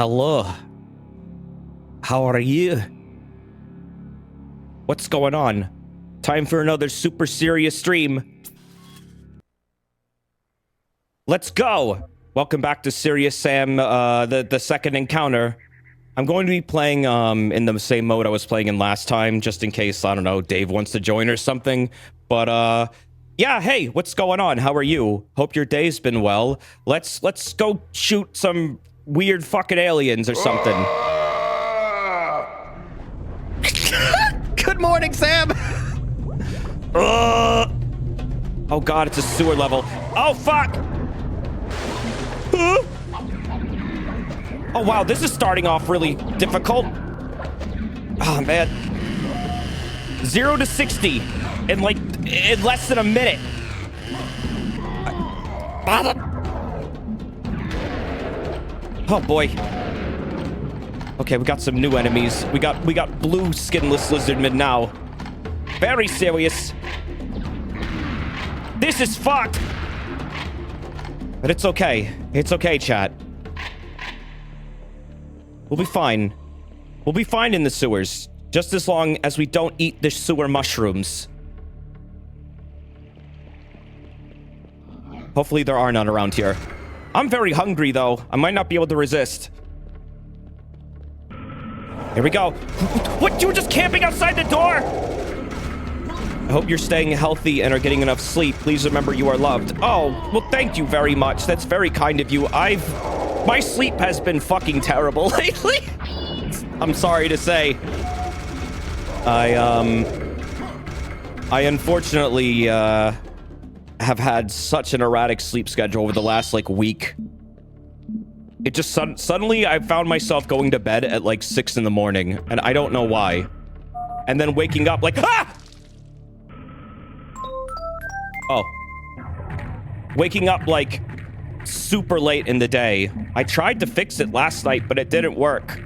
Hello. How are you? What's going on? Time for another super serious stream. Let's go! Welcome back to Serious Sam, the second encounter. I'm going to be playing in the same mode I was playing in last time, just in case, I don't know, Dave wants to join or something. But yeah, hey, what's going on? How are you? Hope your day's been well. Let's go shoot some weird fucking aliens or something. Good morning, Sam! Oh god, it's a sewer level. Oh fuck! Oh wow, this is starting off really difficult. Oh man. 0 to 60 in less than a minute. Oh boy. Okay, we got some new enemies. We got blue skinless lizardmen now. Very serious. This is fucked. But it's okay. It's okay, chat. We'll be fine. We'll be fine in the sewers. Just as long as we don't eat the sewer mushrooms. Hopefully there are none around here. I'm very hungry, though. I might not be able to resist. Here we go. What? You were just camping outside the door? I hope you're staying healthy and are getting enough sleep. Please remember you are loved. Oh, well, thank you very much. That's very kind of you. My sleep has been fucking terrible lately. I'm sorry to say. I unfortunately, have had such an erratic sleep schedule over the last, week. It just suddenly I found myself going to bed at 6 in the morning, and I don't know why. And then waking up ah! Oh. Waking up super late in the day. I tried to fix it last night, but it didn't work.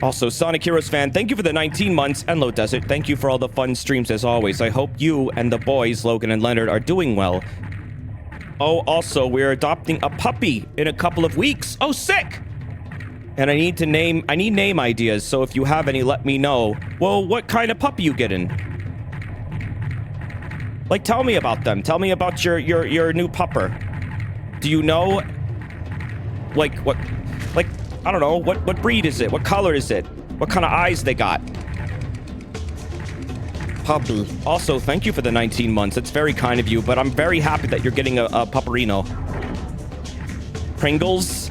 Also, Sonic Heroes fan, thank you for the 19 months. And Low Desert, thank you for all the fun streams as always. I hope you and the boys, Logan and Leonard, are doing well. Oh, also, we're adopting a puppy in a couple of weeks. Oh, sick! And I need name ideas, so if you have any, let me know. Well, what kind of puppy you getting? Tell me about them. Tell me about your new pupper. Do you know, what, I don't know, what breed is it? What color is it? What kind of eyes they got? Puppy. Also, thank you for the 19 months. It's very kind of you, but I'm very happy that you're getting a pupperino. Pringles?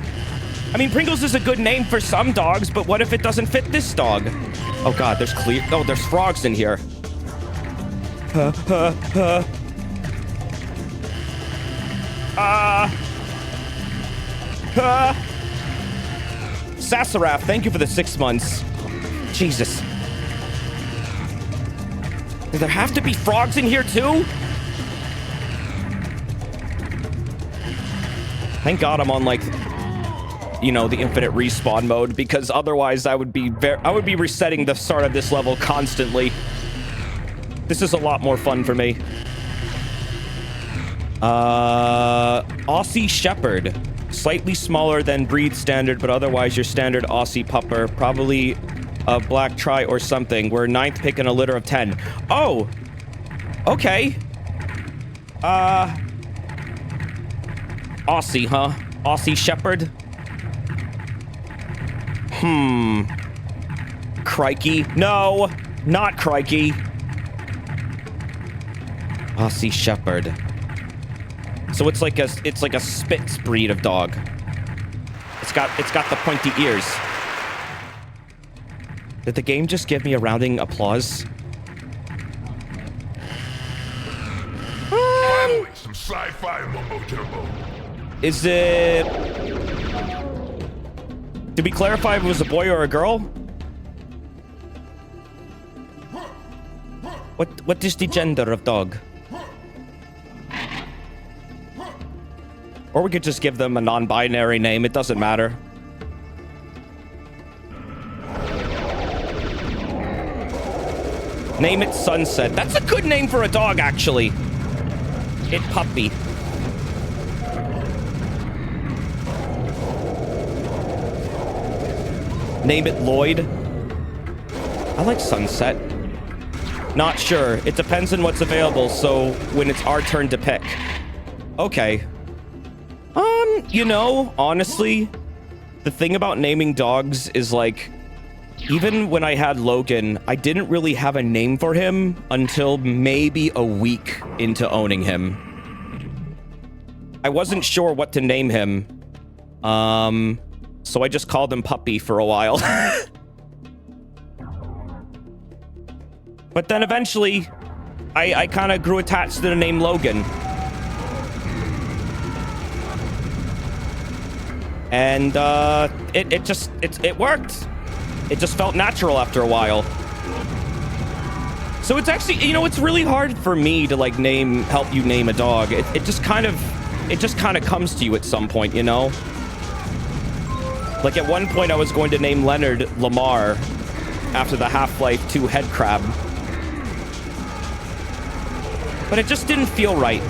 I mean, Pringles is a good name for some dogs, but what if it doesn't fit this dog? Oh god, there's frogs in here. Sasaraf, thank you for the 6 months. Jesus. Does there have to be frogs in here too? Thank God I'm on the infinite respawn mode, because otherwise I would be resetting the start of this level constantly. This is a lot more fun for me. Aussie Shepherd. Slightly smaller than breed standard, but otherwise your standard Aussie pupper. Probably a black tri or something. We're 9th pick in a litter of 10. Oh! Okay. Aussie, huh? Aussie Shepherd? Crikey. No! Not Crikey. Aussie Shepherd. So it's like a Spitz breed of dog. It's got the pointy ears. Did the game just give me a rounding applause? Finally, some sci-fi mumbo jumbo. Is it? Did we clarify if it was a boy or a girl? What is the gender of dog? Or we could just give them a non-binary name. It doesn't matter. Name it Sunset. That's a good name for a dog, actually. It Puppy. Name it Lloyd. I like Sunset. Not sure. It depends on what's available, so when it's our turn to pick. Okay. You know, honestly, the thing about naming dogs is like, even when I had Logan, I didn't really have a name for him until maybe a week into owning him. I wasn't sure what to name him. So I just called him Puppy for a while. But then eventually, I kind of grew attached to the name Logan. And it worked. It just felt natural after a while. So it's actually, you know, it's really hard for me to like help you name a dog. It just kind of comes to you at some point, you know? Like at one point I was going to name Leonard Lamar after the Half-Life 2 head crab. But it just didn't feel right.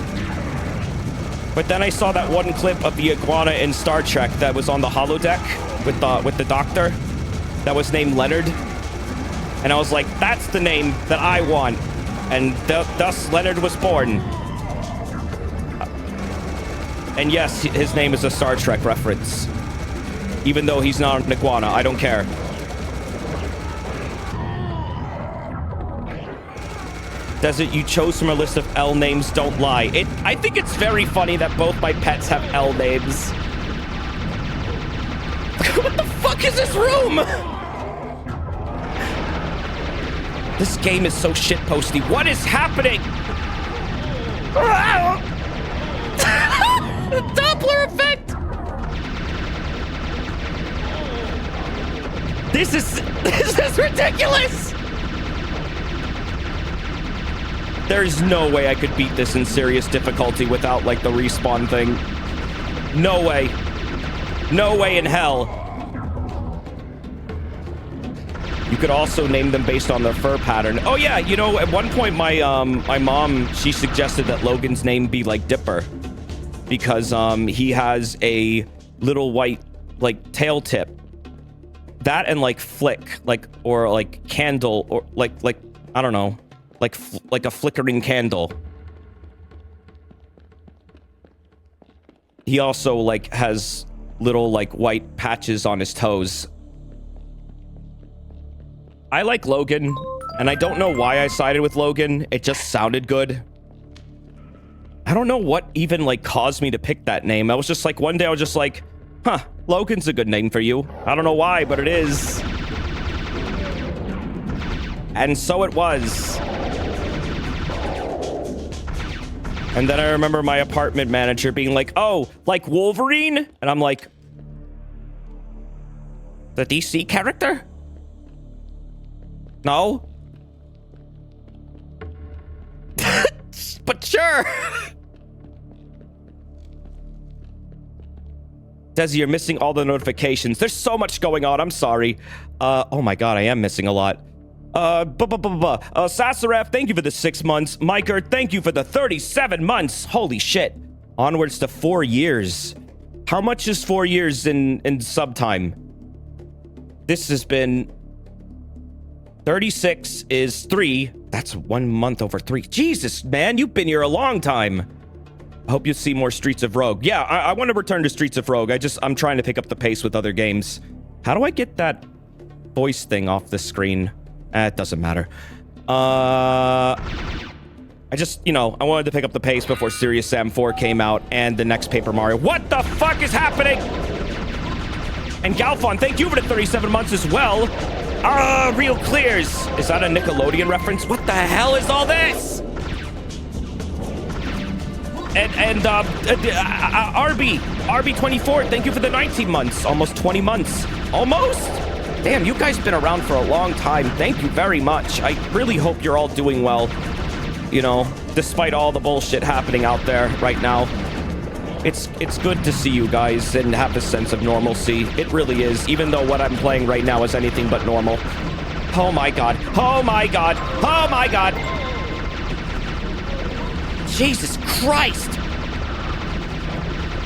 But then I saw that one clip of the iguana in Star Trek that was on the holodeck with the doctor that was named Leonard. And I was like, that's the name that I want. And thus Leonard was born. And yes, his name is a Star Trek reference. Even though he's not an iguana, I don't care. Desert, you chose from a list of L names, don't lie. I think it's very funny that both my pets have L names. What the fuck is this room? This game is so shitposty. What is happening? Doppler effect! This is ridiculous! There's no way I could beat this in serious difficulty without, like, the respawn thing. No way. No way in hell. You could also name them based on their fur pattern. Oh, yeah, you know, at one point, my mom, she suggested that Logan's name be, like, Dipper. Because, he has a little white, like, tail tip. That and, like, Flick, like, or, like, Candle, or, like, I don't know. Like a flickering candle. He also, like, has little, like, white patches on his toes. I like Logan, and I don't know why I sided with Logan. It just sounded good. I don't know what even, like, caused me to pick that name. I was just like, one day I was just like, huh, Logan's a good name for you. I don't know why, but it is. And so it was. And then I remember my apartment manager being like, oh, like Wolverine? And I'm like, the DC character? No? But sure. Desi, you're missing all the notifications. There's so much going on. I'm sorry. Oh my God, I am missing a lot. Sasaref, thank you for the 6 months. Miker, thank you for the 37 months. Holy shit. Onwards to 4 years. How much is 4 years in sub time? This has been 36 is 3. That's 1 month over 3. Jesus, man, you've been here a long time. I hope you see more Streets of Rogue. Yeah, I want to return to Streets of Rogue. I'm trying to pick up the pace with other games. How do I get that voice thing off the screen? It doesn't matter. I just, you know, I wanted to pick up the pace before Serious Sam 4 came out and the next Paper Mario. What the fuck is happening? And Galfon, thank you for the 37 months as well. Real Clears. Is that a Nickelodeon reference? What the hell is all this? And RB24, thank you for the 19 months. Almost 20 months. Almost? Damn, you guys been around for a long time. Thank you very much. I really hope you're all doing well. You know, despite all the bullshit happening out there right now. It's good to see you guys and have a sense of normalcy. It really is, even though what I'm playing right now is anything but normal. Oh my God. Oh my God. Oh my God. Jesus Christ.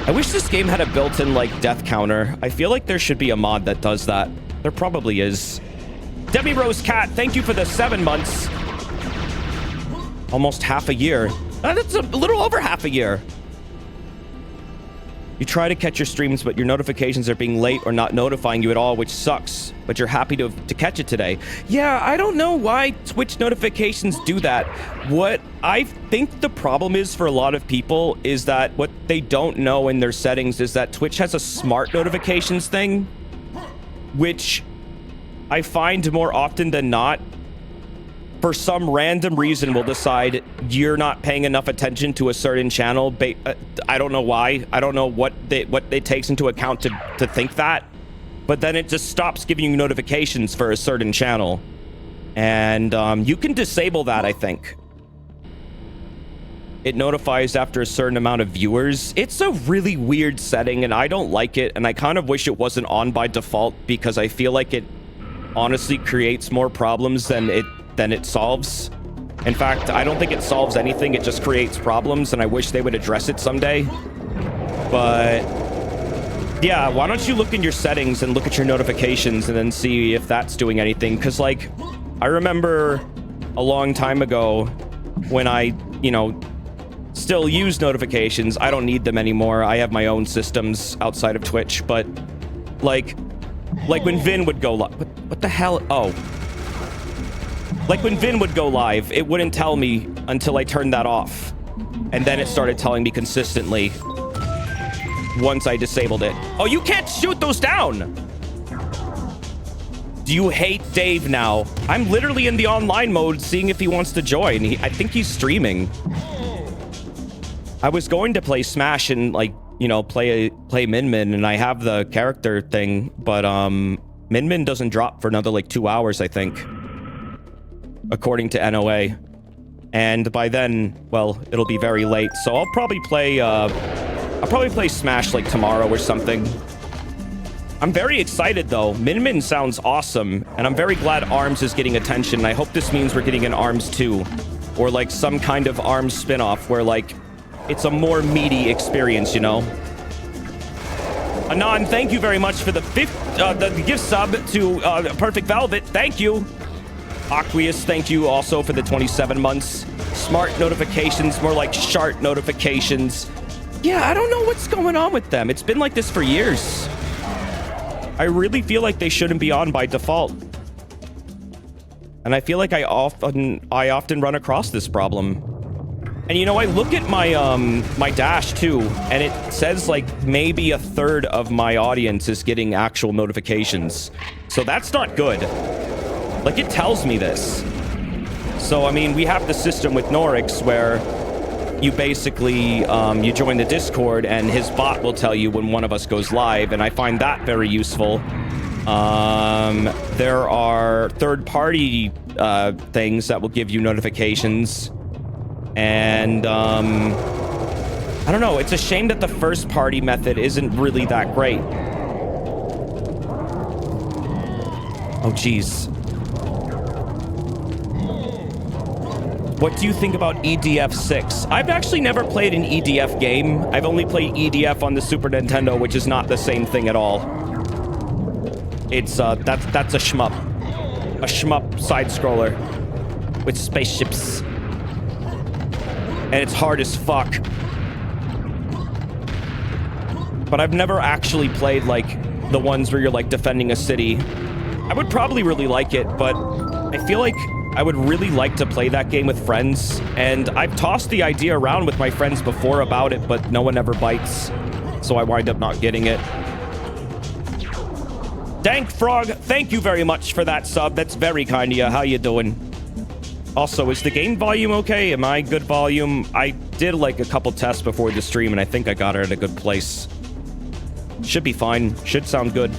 I wish this game had a built-in, like, death counter. I feel like there should be a mod that does that. There probably is. Debbie Rose Cat, thank you for the 7 months. Almost half a year. That's a little over half a year. You try to catch your streams, but your notifications are being late or not notifying you at all, which sucks. But you're happy to catch it today. Yeah, I don't know why Twitch notifications do that. What I think the problem is for a lot of people is that what they don't know in their settings is that Twitch has a smart notifications thing, which I find more often than not, for some random reason, will decide you're not paying enough attention to a certain channel. I don't know why. I don't know what it takes into account to think that. But then it just stops giving you notifications for a certain channel. And you can disable that, I think. It notifies after a certain amount of viewers. It's a really weird setting, and I don't like it. And I kind of wish it wasn't on by default, because I feel like it honestly creates more problems than it solves. In fact, I don't think it solves anything. It just creates problems, and I wish they would address it someday. But yeah, why don't you look in your settings and look at your notifications and then see if that's doing anything? Because, like, I remember a long time ago when I, still use notifications. I don't need them anymore. I have my own systems outside of Twitch, but like when Vin would go live. What the hell? Oh. Like when Vin would go live, it wouldn't tell me until I turned that off. And then it started telling me consistently once I disabled it. Oh, you can't shoot those down! Do you hate Dave now? I'm literally in the online mode seeing if he wants to join. I think he's streaming. I was going to play Smash and, like, play Min Min, and I have the character thing, but Min Min doesn't drop for another, like, 2 hours, I think, according to NOA. And by then, well, it'll be very late. So I'll probably play Smash, like, tomorrow or something. I'm very excited, though. Min Min sounds awesome, and I'm very glad ARMS is getting attention. I hope this means we're getting an ARMS 2, or, like, some kind of ARMS spin-off where, like, it's a more meaty experience, Anon, thank you very much for the gift sub to Perfect Velvet. Thank you. Aqueous, thank you also for the 27 months. Smart notifications, more like sharp notifications. Yeah, I don't know what's going on with them. It's been like this for years. I really feel like they shouldn't be on by default. And I feel like I often run across this problem. And I look at my dash too, and it says like maybe a third of my audience is getting actual notifications. So that's not good. Like, it tells me this. So, I mean, we have the system with Norix where you basically, you join the Discord and his bot will tell you when one of us goes live, and I find that very useful. There are third-party things that will give you notifications. And, I don't know, it's a shame that the first-party method isn't really that great. Oh, jeez. What do you think about EDF 6? I've actually never played an EDF game. I've only played EDF on the Super Nintendo, which is not the same thing at all. It's, that's a shmup. A shmup side-scroller with spaceships. And it's hard as fuck. But I've never actually played, like, the ones where you're, like, defending a city. I would probably really like it, but I feel like I would really like to play that game with friends. And I've tossed the idea around with my friends before about it, but no one ever bites. So I wind up not getting it. Dank Frog, thank you very much for that sub. That's very kind of you. How you doing? Also, is the game volume okay? Am I good volume? I did like a couple tests before the stream, and I think I got it at a good place. Should be fine. Should sound good.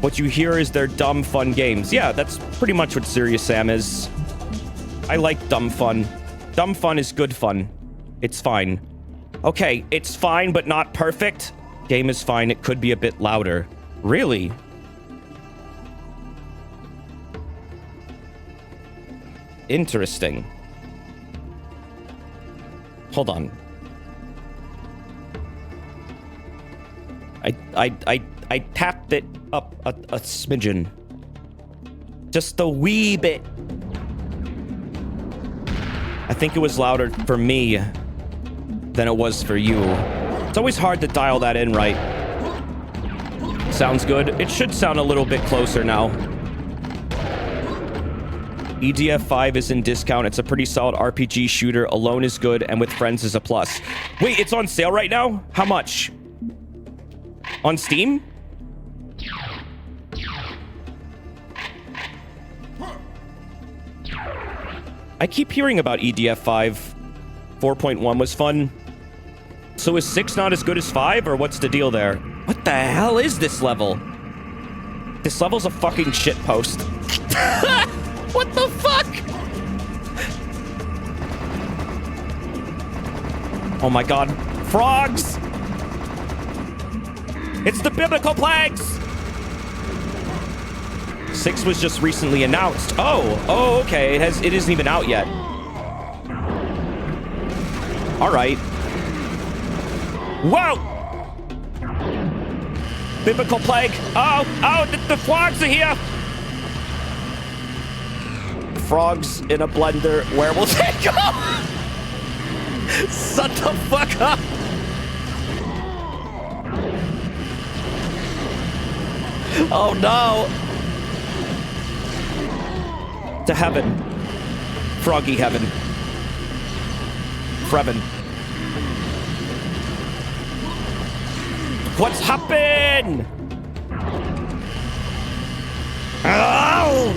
What you hear is they're dumb, fun games. Yeah, that's pretty much what Serious Sam is. I like dumb fun. Dumb fun is good fun. It's fine. Okay, it's fine, but not perfect. Game is fine. It could be a bit louder. Really? Interesting. Hold on. I tapped it. up a smidgen. Just a wee bit. I think it was louder for me than it was for you. It's always hard to dial that in right. Sounds good. It should sound a little bit closer now. EDF 5 is in discount. It's a pretty solid RPG shooter. Alone is good, and with friends is a plus. Wait, it's on sale right now? How much? On Steam? I keep hearing about EDF 5. 4.1 was fun. So is 6 not as good as 5, or what's the deal there? What the hell is this level? This level's a fucking shitpost. What the fuck? Oh my god. Frogs! It's the biblical plagues! 6 was just recently announced. Oh, okay. It isn't even out yet. All right. Whoa! Biblical plague. Oh, the frogs are here. Frogs in a blender. Where will they go? Shut the fuck up. Oh no. To heaven. Froggy heaven. Freven. What's happened? Oh!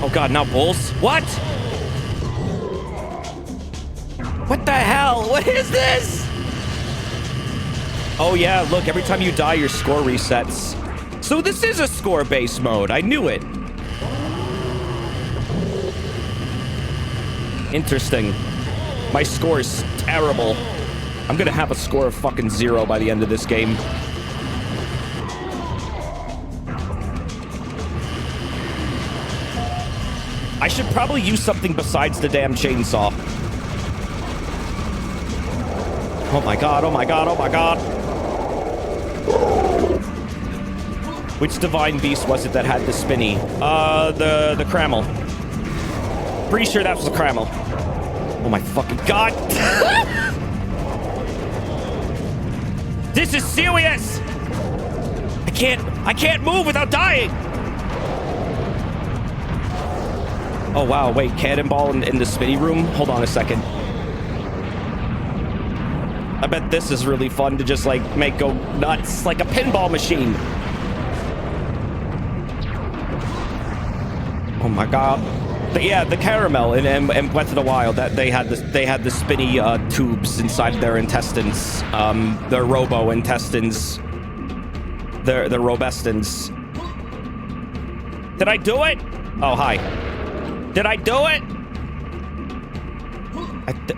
Oh god, now bulls? What? What the hell? What is this? Oh yeah, look, every time you die, your score resets. So this is a score-based mode. I knew it. Interesting. My score is terrible. I'm gonna have a score of fucking 0 by the end of this game. I should probably use something besides the damn chainsaw. Oh my god, oh my god, oh my god. Which divine beast was it that had the spinny? The Cramel. Pretty sure that was the Cramel. Oh my fucking god. This is serious. I can't move without dying. Oh wow, wait, cannonball in the spinny room? Hold on a second. I bet this is really fun to just like make go nuts like a pinball machine. Oh my god. But yeah, the caramel in Breath of the Wild, that they had the spinny tubes inside their intestines, their robo intestines, their robestins. Did I do it? Oh hi. Did I do it?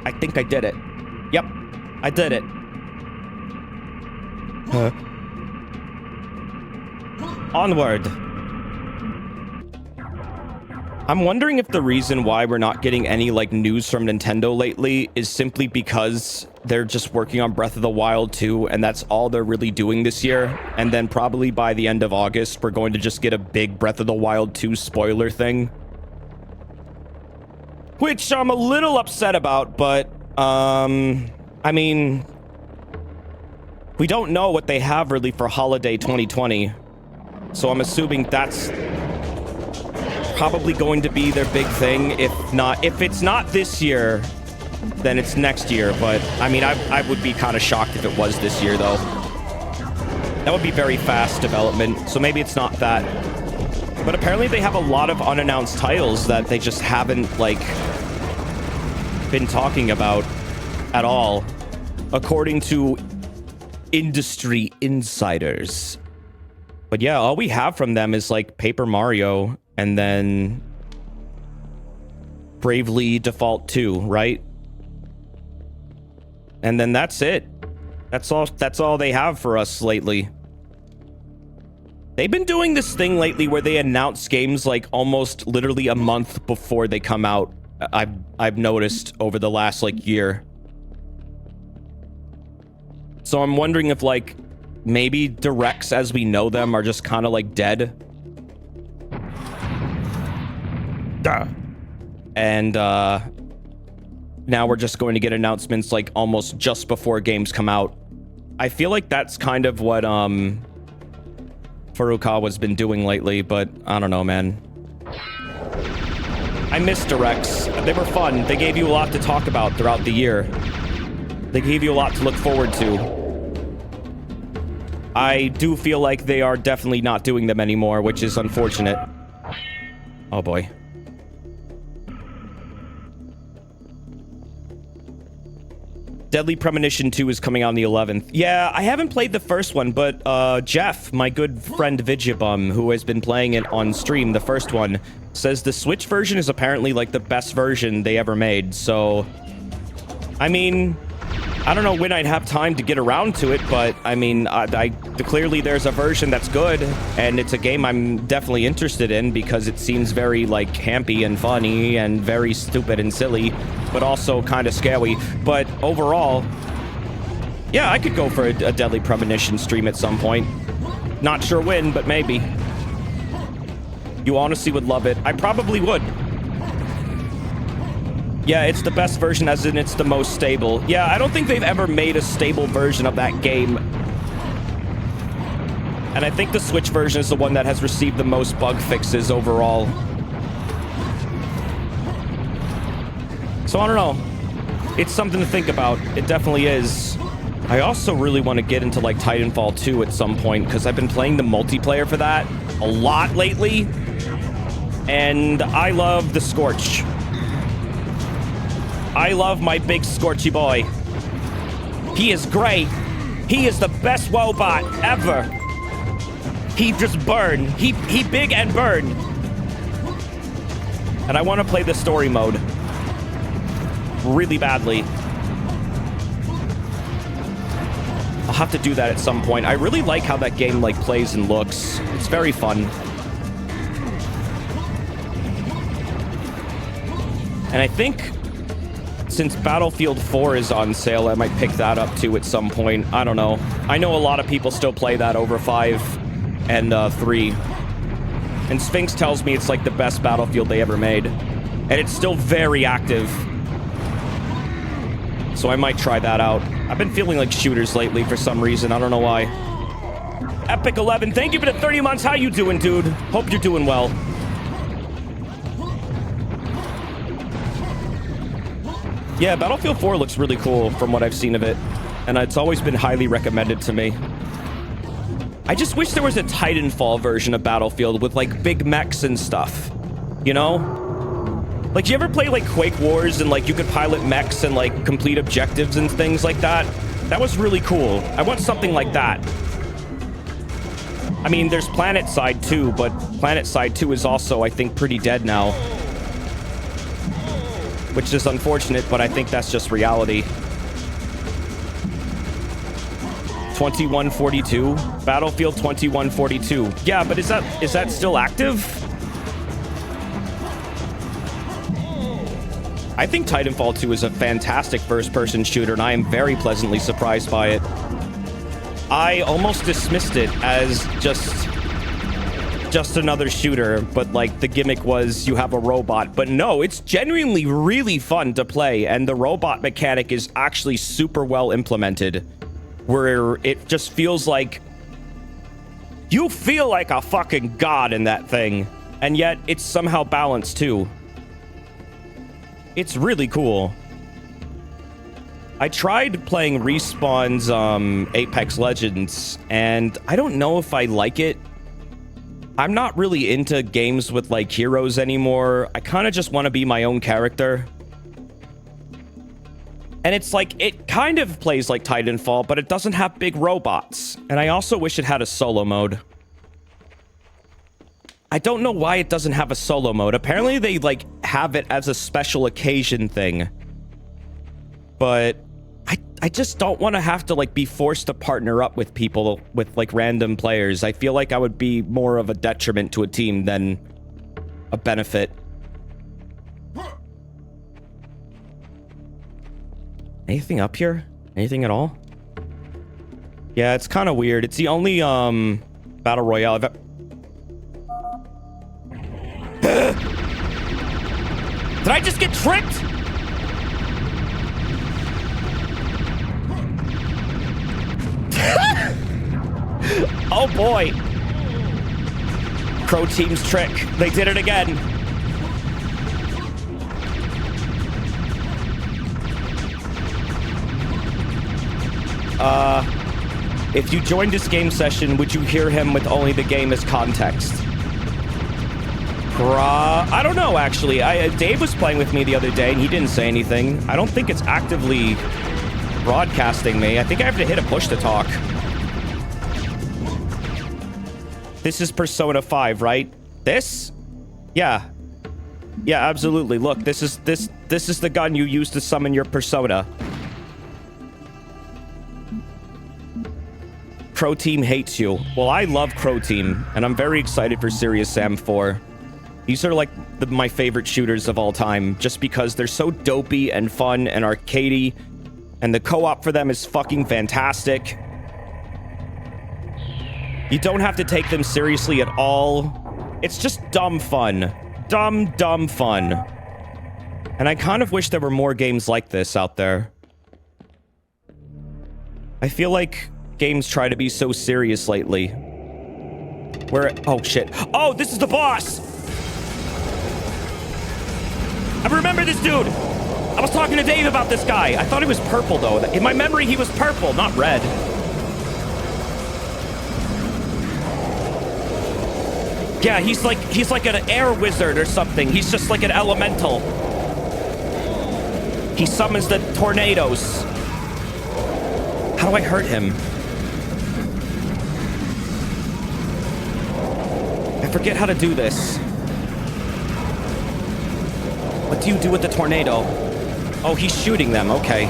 I think I did it. Yep, I did it. Onward. I'm wondering if the reason why we're not getting any like news from Nintendo lately is simply because they're just working on Breath of the Wild 2 and that's all they're really doing this year. And then probably by the end of August, we're going to just get a big Breath of the Wild 2 spoiler thing. Which I'm a little upset about, but I mean, we don't know what they have really for holiday 2020. So I'm assuming that's probably going to be their big thing. If it's not this year, then it's next year. But I mean, I would be kind of shocked if it was this year though. That would be very fast development. So maybe it's not that. But apparently they have a lot of unannounced titles that they just haven't like been talking about at all, according to industry insiders. But yeah, all we have from them is like Paper Mario and then Bravely Default 2, right? And then that's it. That's all they have for us lately. They've been doing this thing lately where they announce games like almost literally a month before they come out. I've noticed over the last like year. So I'm wondering if like maybe directs as we know them are just kind of like dead. Duh. And now we're just going to get announcements like almost just before games come out. I feel like that's kind of what Furukawa's been doing lately, but I don't know, man. I miss directs. They were fun. They gave you a lot to talk about throughout the year. They gave you a lot to look forward to. I do feel like they are definitely not doing them anymore, which is unfortunate. Oh boy. Deadly Premonition 2 is coming out on the 11th. Yeah, I haven't played the first one, but Jeff, my good friend Vigibum, who has been playing it on stream, the first one, says the Switch version is apparently like the best version they ever made. So, I mean, I don't know when I'd have time to get around to it, but I mean, clearly there's a version that's good, and it's a game I'm definitely interested in because it seems very like campy and funny and very stupid and silly, but also kind of scary. But overall, yeah, I could go for a Deadly Premonition stream at some point. Not sure when, but maybe. You honestly would love it. I probably would. Yeah, it's the best version, as in it's the most stable. Yeah, I don't think they've ever made a stable version of that game. And I think the Switch version is the one that has received the most bug fixes overall. So I don't know. It's something to think about. It definitely is. I also really want to get into like Titanfall 2 at some point because I've been playing the multiplayer for that a lot lately. And I love the Scorch. I love my big Scorchy boy. He is great. He is the best robot ever. He just burned. He big and burned. And I want to play the story mode really badly. I'll have to do that at some point. I really like how that game like plays and looks. It's very fun. And I think since Battlefield 4 is on sale, I might pick that up too at some point. I don't know. I know a lot of people still play that over 5 and 3. And Sphinx tells me it's like the best Battlefield they ever made. And it's still very active. So I might try that out. I've been feeling like shooters lately for some reason. I don't know why. Epic 11, thank you for the 30 months. How you doing, dude? Hope you're doing well. Yeah, Battlefield 4 looks really cool from what I've seen of it. And it's always been highly recommended to me. I just wish there was a Titanfall version of Battlefield with, like, big mechs and stuff. You know? Like, do you ever play, like, Quake Wars and, like, you could pilot mechs and, like, complete objectives and things like that? That was really cool. I want something like that. I mean, there's PlanetSide 2, but PlanetSide 2 is also, I think, pretty dead now. Which is unfortunate, but I think that's just reality. 2142? Battlefield 2142. Yeah, but is that still active? I think Titanfall 2 is a fantastic first-person shooter, and I am very pleasantly surprised by it. I almost dismissed it as just another shooter, but like the gimmick was you have a robot. But no, it's genuinely really fun to play, and the robot mechanic is actually super well implemented, where it just feels like you feel like a fucking god in that thing, and yet it's somehow balanced too. It's really cool. I tried playing Respawn's Apex Legends, and I don't know if I like it. I'm not really into games with, like, heroes anymore. I kind of just want to be my own character. And it's like, it kind of plays like Titanfall, but it doesn't have big robots. And I also wish it had a solo mode. I don't know why it doesn't have a solo mode. Apparently they, like, have it as a special occasion thing. But I just don't want to have to, like, be forced to partner up with people, with, like, random players. I feel like I would be more of a detriment to a team than a benefit. Anything up here? Anything at all? Yeah, it's kind of weird. It's the only battle royale I've Did I just get tricked? Oh boy. Crow Team's trick. They did it again. If you joined this game session, would you hear him with only the game as context? I don't know, actually. Dave was playing with me the other day, and he didn't say anything. I don't think it's actively broadcasting me. I think I have to hit a push to talk. This is Persona 5, right? This? Yeah. Yeah, absolutely. Look, this is the gun you use to summon your persona. Crow Team hates you. Well, I love Crow Team, and I'm very excited for Serious Sam 4. These are like my favorite shooters of all time, just because they're so dopey and fun and arcadey, and the co-op for them is fucking fantastic. You don't have to take them seriously at all. It's just dumb fun. Dumb fun. And I kind of wish there were more games like this out there. I feel like games try to be so serious lately. Oh shit. Oh, this is the boss! I remember this dude! I was talking to Dave about this guy. I thought he was purple though. In my memory, he was purple, not red. Yeah, he's like an air wizard or something. He's just like an elemental. He summons the tornadoes. How do I hurt him? I forget how to do this. What do you do with the tornado? Oh, he's shooting them. Okay.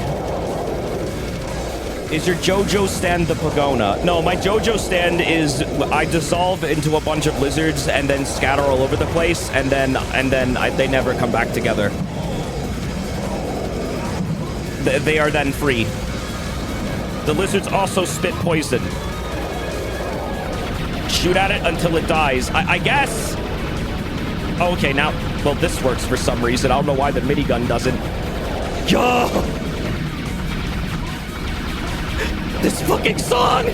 Is your JoJo stand the Pagona? No, my JoJo stand is I dissolve into a bunch of lizards and then scatter all over the place, and then they never come back together. They are then free. The lizards also spit poison. Shoot at it until it dies. I guess. Oh, okay, now, well, this works for some reason. I don't know why the minigun doesn't. Yo! This fucking song!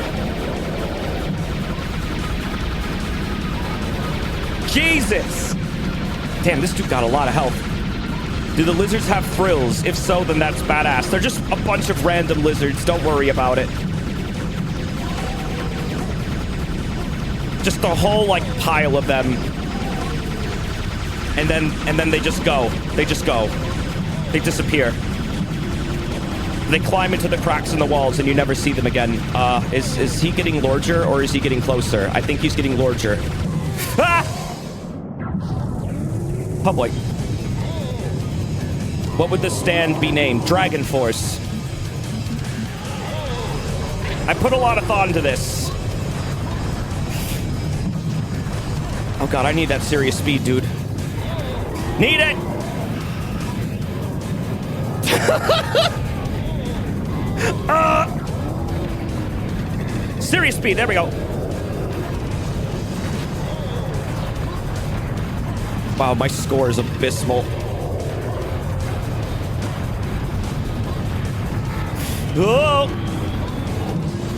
Jesus! Damn, this dude got a lot of health. Do the lizards have frills? If so, then that's badass. They're just a bunch of random lizards. Don't worry about it. Just a whole, like, pile of them. And then they just go. They just go. They disappear. They climb into the cracks in the walls and you never see them again. Is he getting larger or is he getting closer? I think he's getting larger. Ah! Oh boy. What would the stand be named? Dragon Force. I put a lot of thought into this. Oh god, I need that serious speed, dude. Need it! Serious speed, there we go. Wow, my score is abysmal. Oh!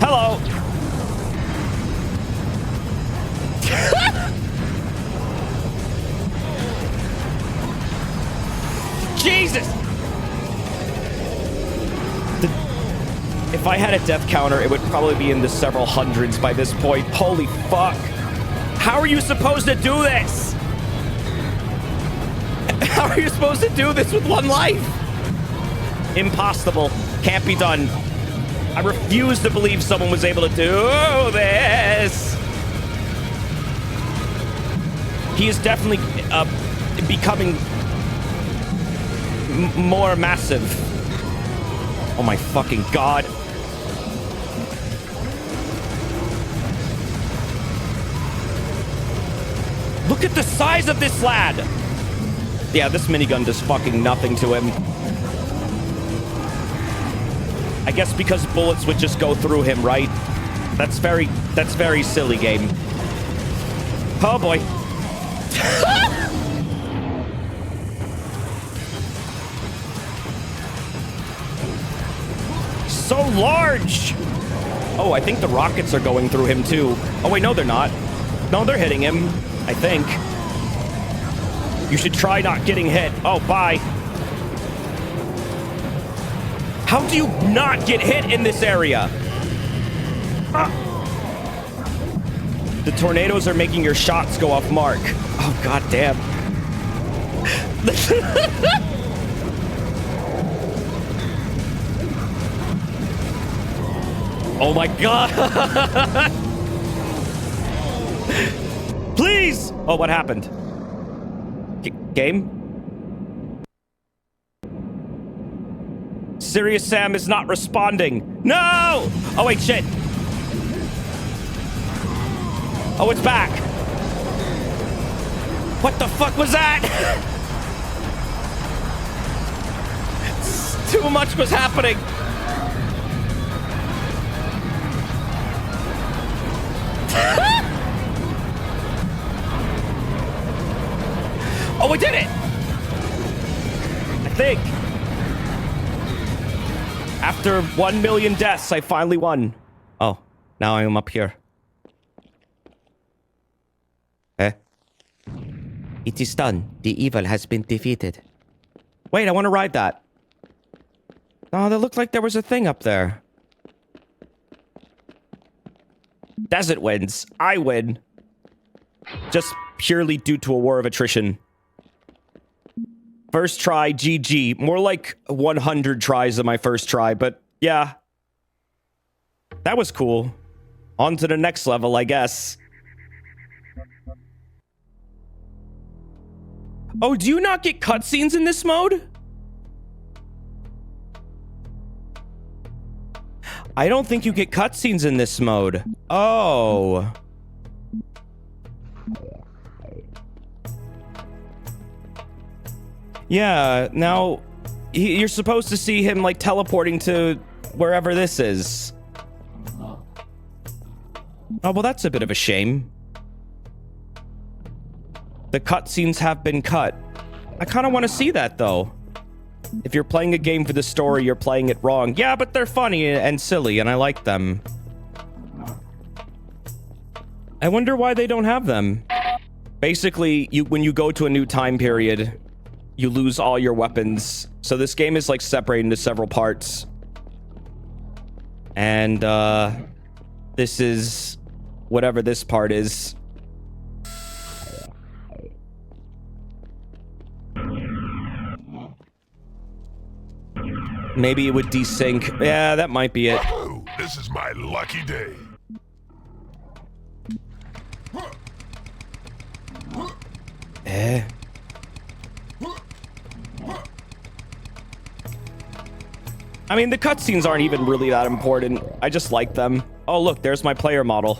Hello! Jesus! If I had a death counter, it would probably be in the several hundreds by this point. Holy fuck. How are you supposed to do this? How are you supposed to do this with one life? Impossible. Can't be done. I refuse to believe someone was able to do this. He is definitely becoming more massive. Oh my fucking god. Look at the size of this lad. Yeah, this minigun does fucking nothing to him. I guess because bullets would just go through him, right? That's very silly, game. Oh boy. So large. Oh, I think the rockets are going through him too. Oh wait, no they're not. No, they're hitting him, I think. You should try not getting hit. Oh, bye. How do you not get hit in this area? The tornadoes are making your shots go off mark. Oh, god damn. Oh my god. Please. Oh, what happened? Game? Serious Sam is not responding. No! Oh, wait, shit. Oh, it's back. What the fuck was that? Too much was happening. Oh, we did it! I think. After 1 million deaths, I finally won. Oh, now I am up here. Eh? It is done. The evil has been defeated. Wait, I want to ride that. Oh, that looked like there was a thing up there. Desert wins. I win. Just purely due to a war of attrition. First try, GG. More like 100 tries of my first try, but yeah. That was cool. On to the next level, I guess. Oh, do you not get cutscenes in this mode? I don't think you get cutscenes in this mode. Oh. Yeah, now you're supposed to see him like teleporting to wherever this is. Oh, well, that's a bit of a shame. The cutscenes have been cut. I kind of want to see that, though. If you're playing a game for the story, you're playing it wrong. Yeah, but they're funny and silly, and I like them. I wonder why they don't have them. Basically, when you go to a new time period, you lose all your weapons. So this game is like separated into several parts. And this is whatever this part is. Maybe it would desync. Yeah, that might be it. Oh, this is my lucky day. Eh? I mean, the cutscenes aren't even really that important. I just like them. Oh, look, there's my player model.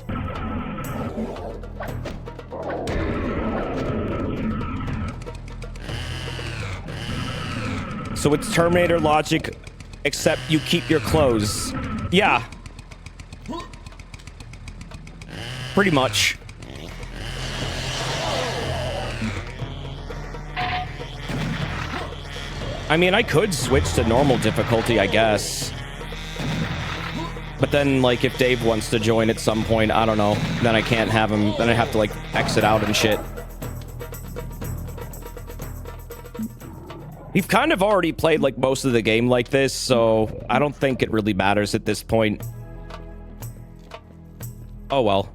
So it's Terminator logic, except you keep your clothes. Yeah. Pretty much. I mean, I could switch to normal difficulty, I guess. But then, like, if Dave wants to join at some point, I don't know. Then I can't have him. Then I have to, like, exit out and shit. We've kind of already played, like, most of the game like this, so I don't think it really matters at this point. Oh, well.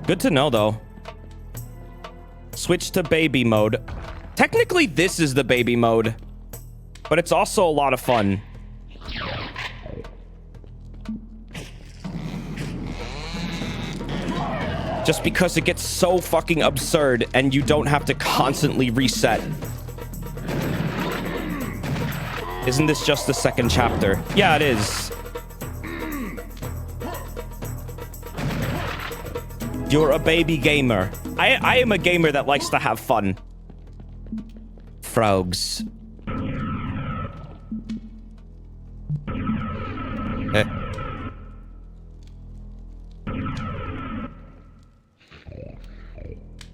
Good to know, though. Switch to baby mode. Technically, this is the baby mode, but it's also a lot of fun. Just because it gets so fucking absurd and you don't have to constantly reset. Isn't this just the second chapter? Yeah, it is. You're a baby gamer. I am a gamer that likes to have fun. Frogs.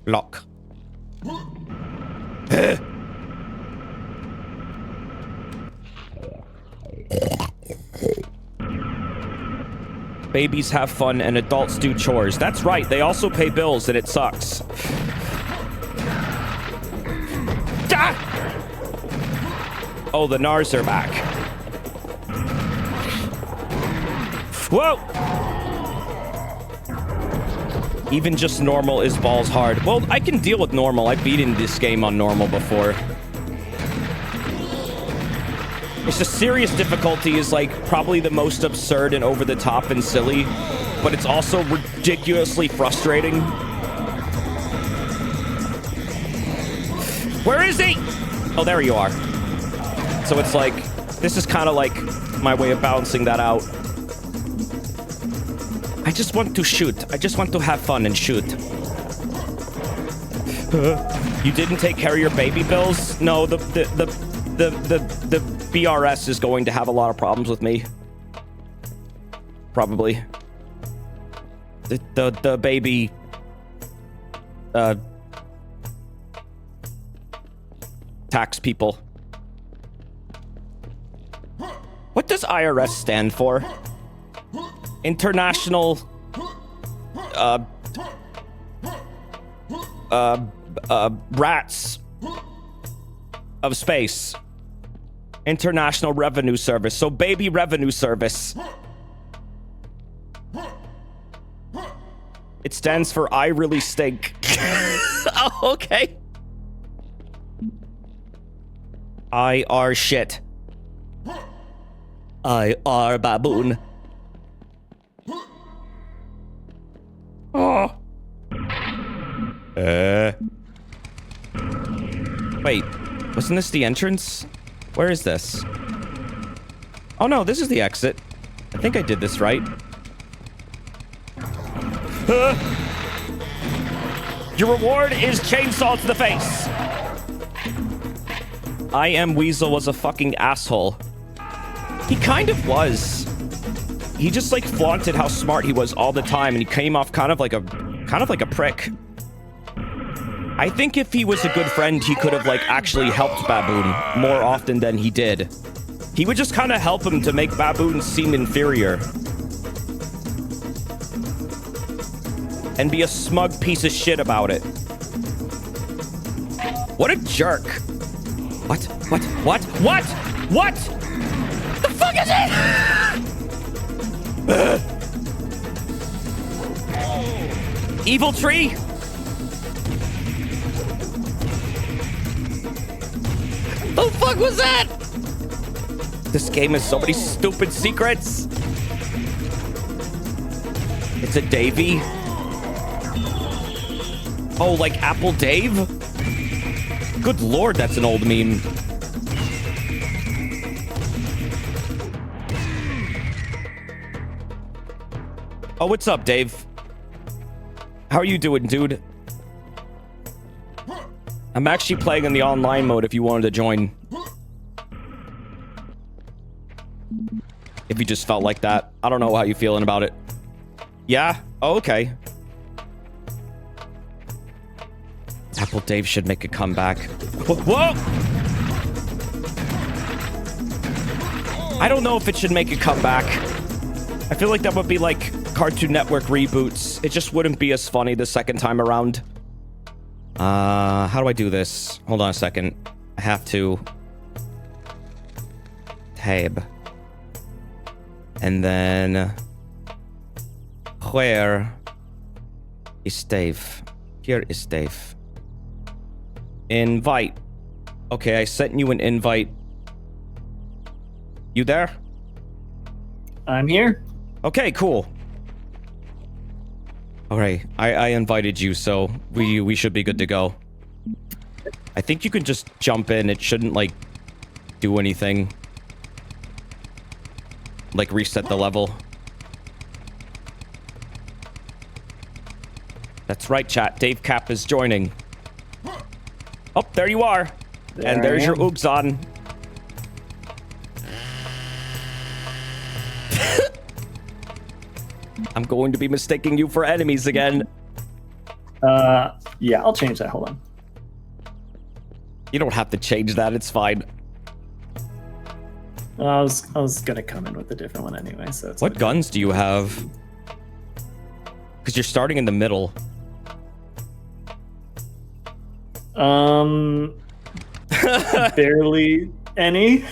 Lock. Babies have fun and adults do chores. That's right, they also pay bills and it sucks. Ah! Oh, the Nars are back. Whoa! Even just normal is balls hard. Well, I can deal with normal. I've beaten this game on normal before. It's the serious difficulty is like probably the most absurd and over the top and silly, but it's also ridiculously frustrating. Where is he? Oh, there you are. So it's like, this is kind of like my way of balancing that out. I just want to shoot. I just want to have fun and shoot. You didn't take care of your baby bills? No, the BRS is going to have a lot of problems with me. Probably. The baby tax people. What does IRS stand for? International rats of space. International Revenue Service. So baby revenue service. It stands for I really stink. Oh, okay. I are shit. I are baboon. Oh. Wait, wasn't this the entrance? Where is this? Oh no, this is the exit. I think I did this right. Your reward is chainsaw to the face. I Am Weasel was a fucking asshole. He kind of was. He just like flaunted how smart he was all the time, and he came off kind of like a prick. I think if he was a good friend, he could have like actually helped Baboon more often than he did. He would just kind of help him to make Baboon seem inferior. And be a smug piece of shit about it. What a jerk. What? The fuck is it? Evil tree? The fuck was that? This game has so many stupid secrets. It's a Davy. Oh, like Apple Dave? Good lord, that's an old meme. Oh, what's up, Dave? How are you doing, dude? I'm actually playing in the online mode if you wanted to join. If you just felt like that. I don't know how you're feeling about it. Yeah? Oh, okay. Apple Dave should make a comeback. Whoa! I don't know if it should make a comeback. I feel like that would be like Cartoon Network reboots. It just wouldn't be as funny the second time around. How do I do this? Hold on a second. I have to... Tab. And then... Where is Dave? Here is Dave. Invite. Okay, I sent you an invite. You there? I'm here. Okay, cool. Alright, I invited you, so we should be good to go. I think you can just jump in. It shouldn't, like, do anything. Like, reset the level. That's right, chat. Dave Cap is joining. Oh, there you are. And there's your Ugzon. I'm going to be mistaking you for enemies again. Yeah, I'll change that. Hold on. You don't have to change that. It's fine. I was gonna come in with a different one anyway. So it's What okay. guns do you have? Because you're starting in the middle. Barely any.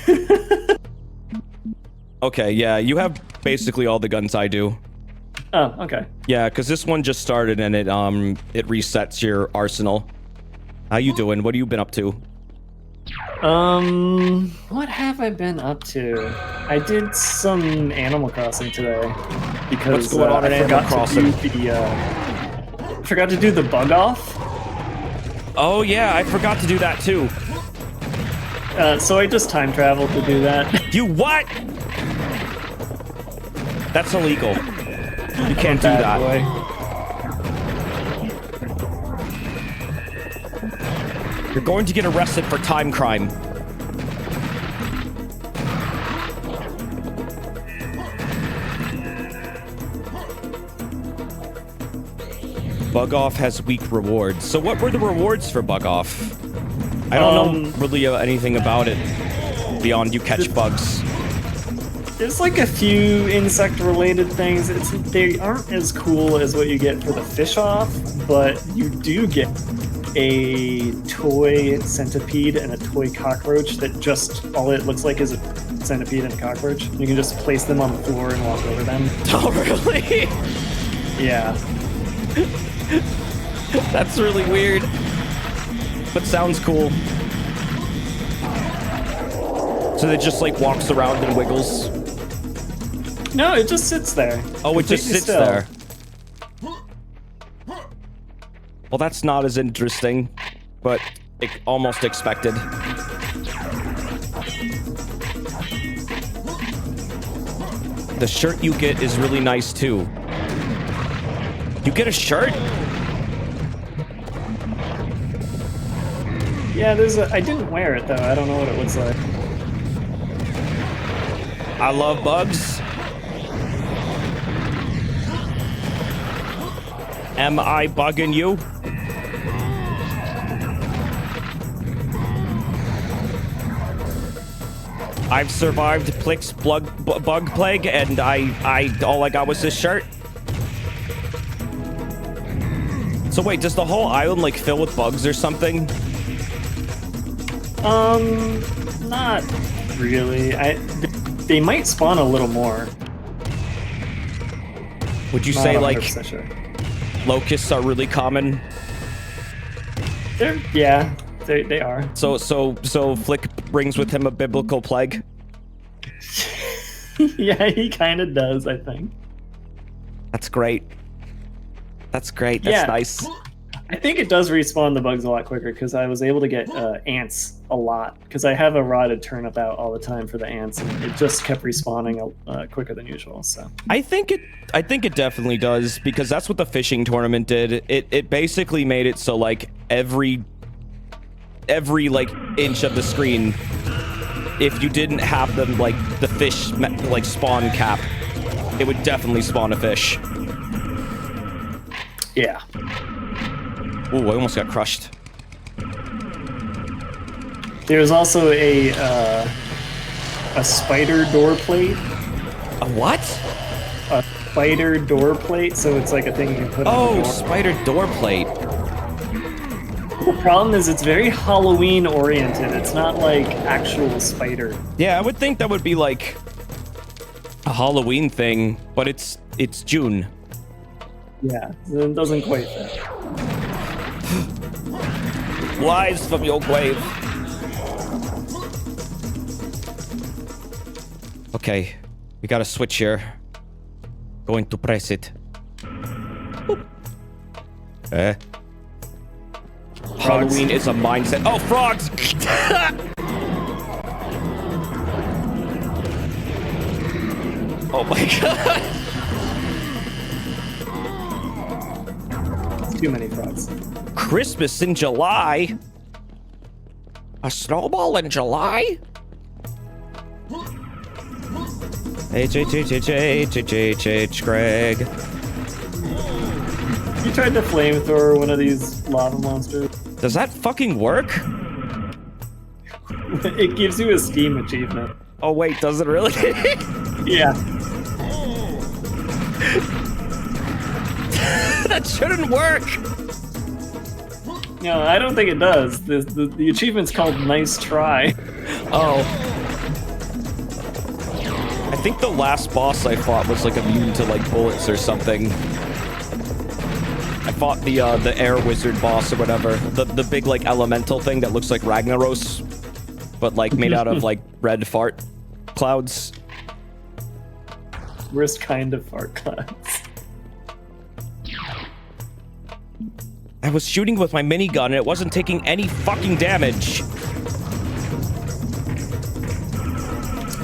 Okay, yeah, you have basically all the guns I do. Oh, okay. Yeah, because this one just started and it resets your arsenal. How you doing? What have you been up to? What have I been up to? I did some Animal Crossing today because What's going on in I Animal forgot Crossing? to do the forgot to do the bug off. Oh yeah, I forgot to do that too. So I just time traveled to do that. You what? That's illegal. You can't do Bad that. boy. You're going to get arrested for time crime. Bug Off has weak rewards. So what were the rewards for Bug Off? I don't know really anything about it beyond you catch bugs. There's like a few insect-related things. They aren't as cool as what you get for the fish off, but you do get a toy centipede and a toy cockroach that just all it looks like is a centipede and a cockroach. You can just place them on the floor and walk over them. Oh, really? Yeah. That's really weird. But sounds cool. So it just like walks around and wiggles. No, it just sits there. Oh, it just Completely sits still. there. Well, that's not as interesting, but almost expected. The shirt you get is really nice too. You get a shirt? Yeah, I didn't wear it though. I don't know what it looks like. I love bugs. Am I bugging you? I've survived Plick's bug plague, and all I got was this shirt. So wait, does the whole island like fill with bugs or something? Not really. They might spawn a little more. Would you Not say like 100% sure. locusts are really common? Yeah, they are. So Flick brings with him a biblical plague. Yeah, he kind of does, I think. That's great. That's great. That's Yeah. nice. I think it does respawn the bugs a lot quicker because I was able to get ants a lot because I have a rotted turnip out all the time for the ants, and it just kept respawning quicker than usual. So I think it definitely does, because that's what the fishing tournament did. It basically made it so like every like inch of the screen, if you didn't have them like the fish like spawn cap, it would definitely spawn a fish. yeah, Ooh, I almost got crushed. there's also a spider door plate. A what? A spider door plate, so it's like a thing you can put on the Oh, door. spider door plate. The problem is it's very Halloween oriented. It's not like actual spider. Yeah, I would think that would be like a Halloween thing, but it's June. Yeah, it doesn't quite fit. Lies from your grave. Okay, we got a switch here. Going to press it. Boop. Halloween is a mindset. Oh, frogs! Oh my god. Too many frogs. Christmas in July? A snowball in July? H, Greg. you tried to flamethrower one of these lava monsters? Does that fucking work? It gives you a Steam achievement. Oh wait, does it really? Yeah. That shouldn't work. No, I don't think it does. The achievement's called Nice Try. Oh. I think the last boss I fought was like immune to like bullets or something. I fought the air wizard boss or whatever. The big like elemental thing that looks like Ragnaros, but like made out of like red fart clouds. Worst kind of fart clouds. I was shooting with my minigun and it wasn't taking any fucking damage.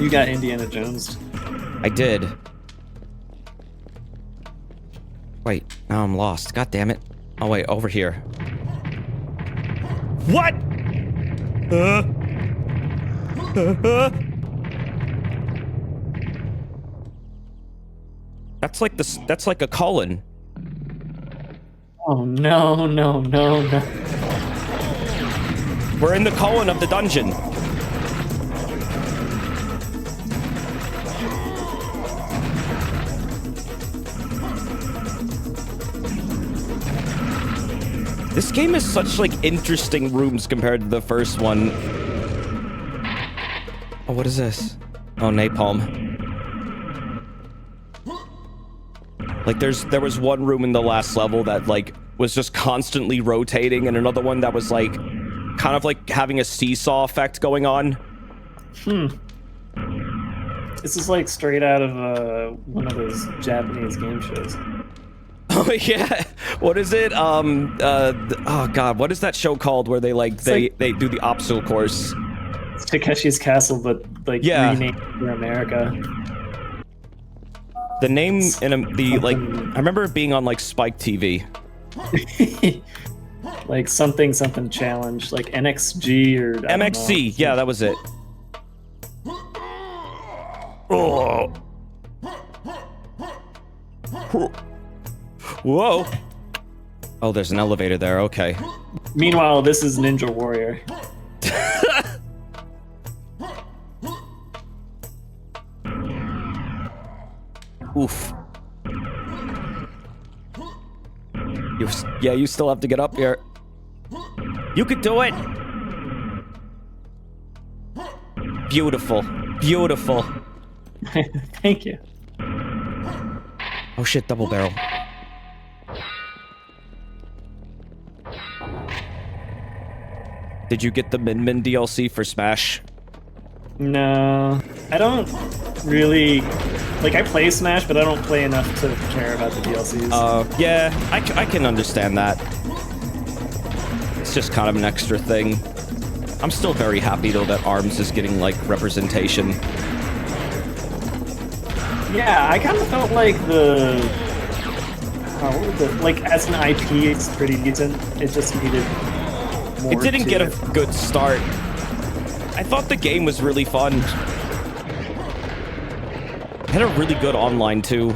You got Indiana Jones. I did. Wait, now I'm lost. God damn it. Oh wait, over here. What? That's like a colon. Oh no, no, no, no. We're in the colon of the dungeon. This game has such like interesting rooms compared to the first one. Oh, what is this? Oh, napalm. Like there was one room in the last level that like was just constantly rotating, and another one that was like kind of like having a seesaw effect going on. This is like straight out of one of those Japanese game shows. Oh yeah, what is it? Oh god, what is that show called where they like they do the obstacle course? It's Takeshi's Castle, but like renamed for America. The name in the like, I remember it being on like Spike TV. Like something challenge, like NXG or I don't MXC. know. Yeah, that was it. Oh. Whoa. Oh, there's an elevator there. Okay. Meanwhile, this is Ninja Warrior. Oof. You still have to get up here. You could do it. Beautiful. Beautiful. Thank you. Oh shit, double barrel. Did you get the Min Min DLC for Smash? No, I don't really like. I play Smash, but I don't play enough to care about the DLCs. Yeah, I can understand that. It's just kind of an extra thing. I'm still very happy though that ARMS is getting like representation. Yeah, I kind of felt like like as an IP, it's pretty decent. It just needed more. It didn't get a good start. I thought the game was really fun. It had a really good online too.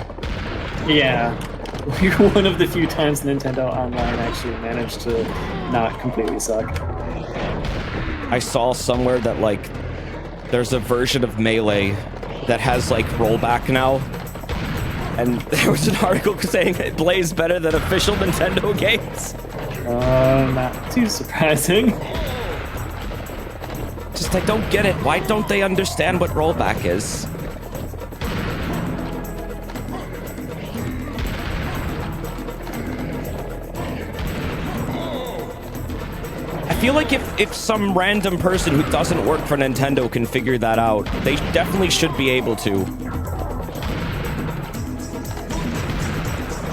Yeah, you're one of the few times Nintendo Online actually managed to not completely suck. I saw somewhere that like there's a version of Melee that has like rollback now, and there was an article saying it plays better than official Nintendo games. Not too surprising. Just I don't get it. Why don't they understand what rollback is? I feel like if some random person who doesn't work for Nintendo can figure that out, they definitely should be able to.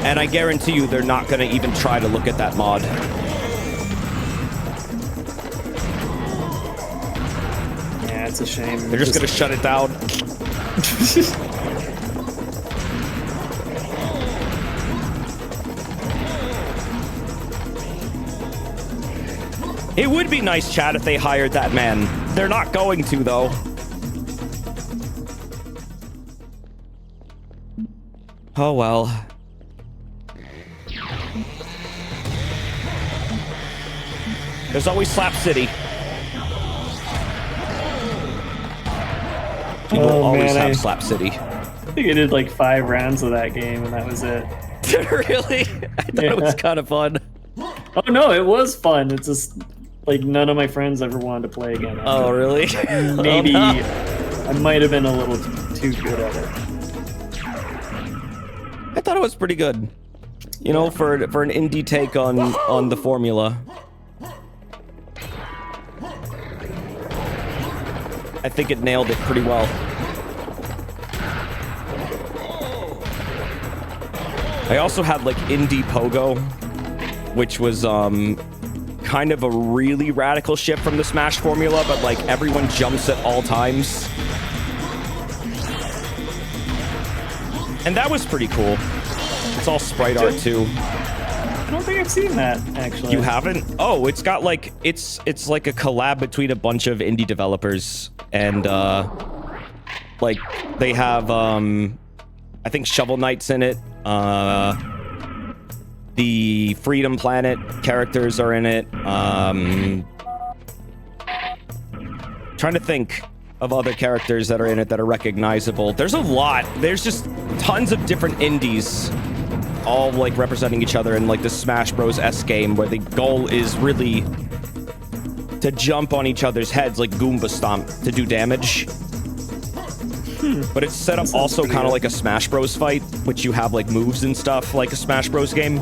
And I guarantee you they're not going to even try to look at that mod. Yeah, it's a shame. They're just going to shut it down. It would be nice, chat, if they hired that man. They're not going to, though. Oh, well. There's always Slap City. People always have Slap City. I think I did like 5 rounds of that game, and that was it. Really? I thought it was kind of fun. Oh no, it was fun. It's just like none of my friends ever wanted to play again. Oh, really? Maybe Oh, no. I might have been a little too good at it. I thought it was pretty good. You know, for an indie take on the formula. I think it nailed it pretty well. I also had like Indie Pogo, which was kind of a really radical shift from the Smash formula, but like everyone jumps at all times. And that was pretty cool. It's all sprite art too. I don't think I've seen that actually. You haven't? Oh, it's got like it's like a collab between a bunch of indie developers, and like they have I think Shovel Knight's in it. The Freedom Planet characters are in it. Trying to think of other characters that are in it that are recognizable. There's a lot. There's just tons of different indies, all like representing each other in like the Smash Bros. S game, where the goal is really to jump on each other's heads like Goomba Stomp to do damage. But it's set up also kind of like a Smash Bros. Fight, which you have like moves and stuff like a Smash Bros. Game.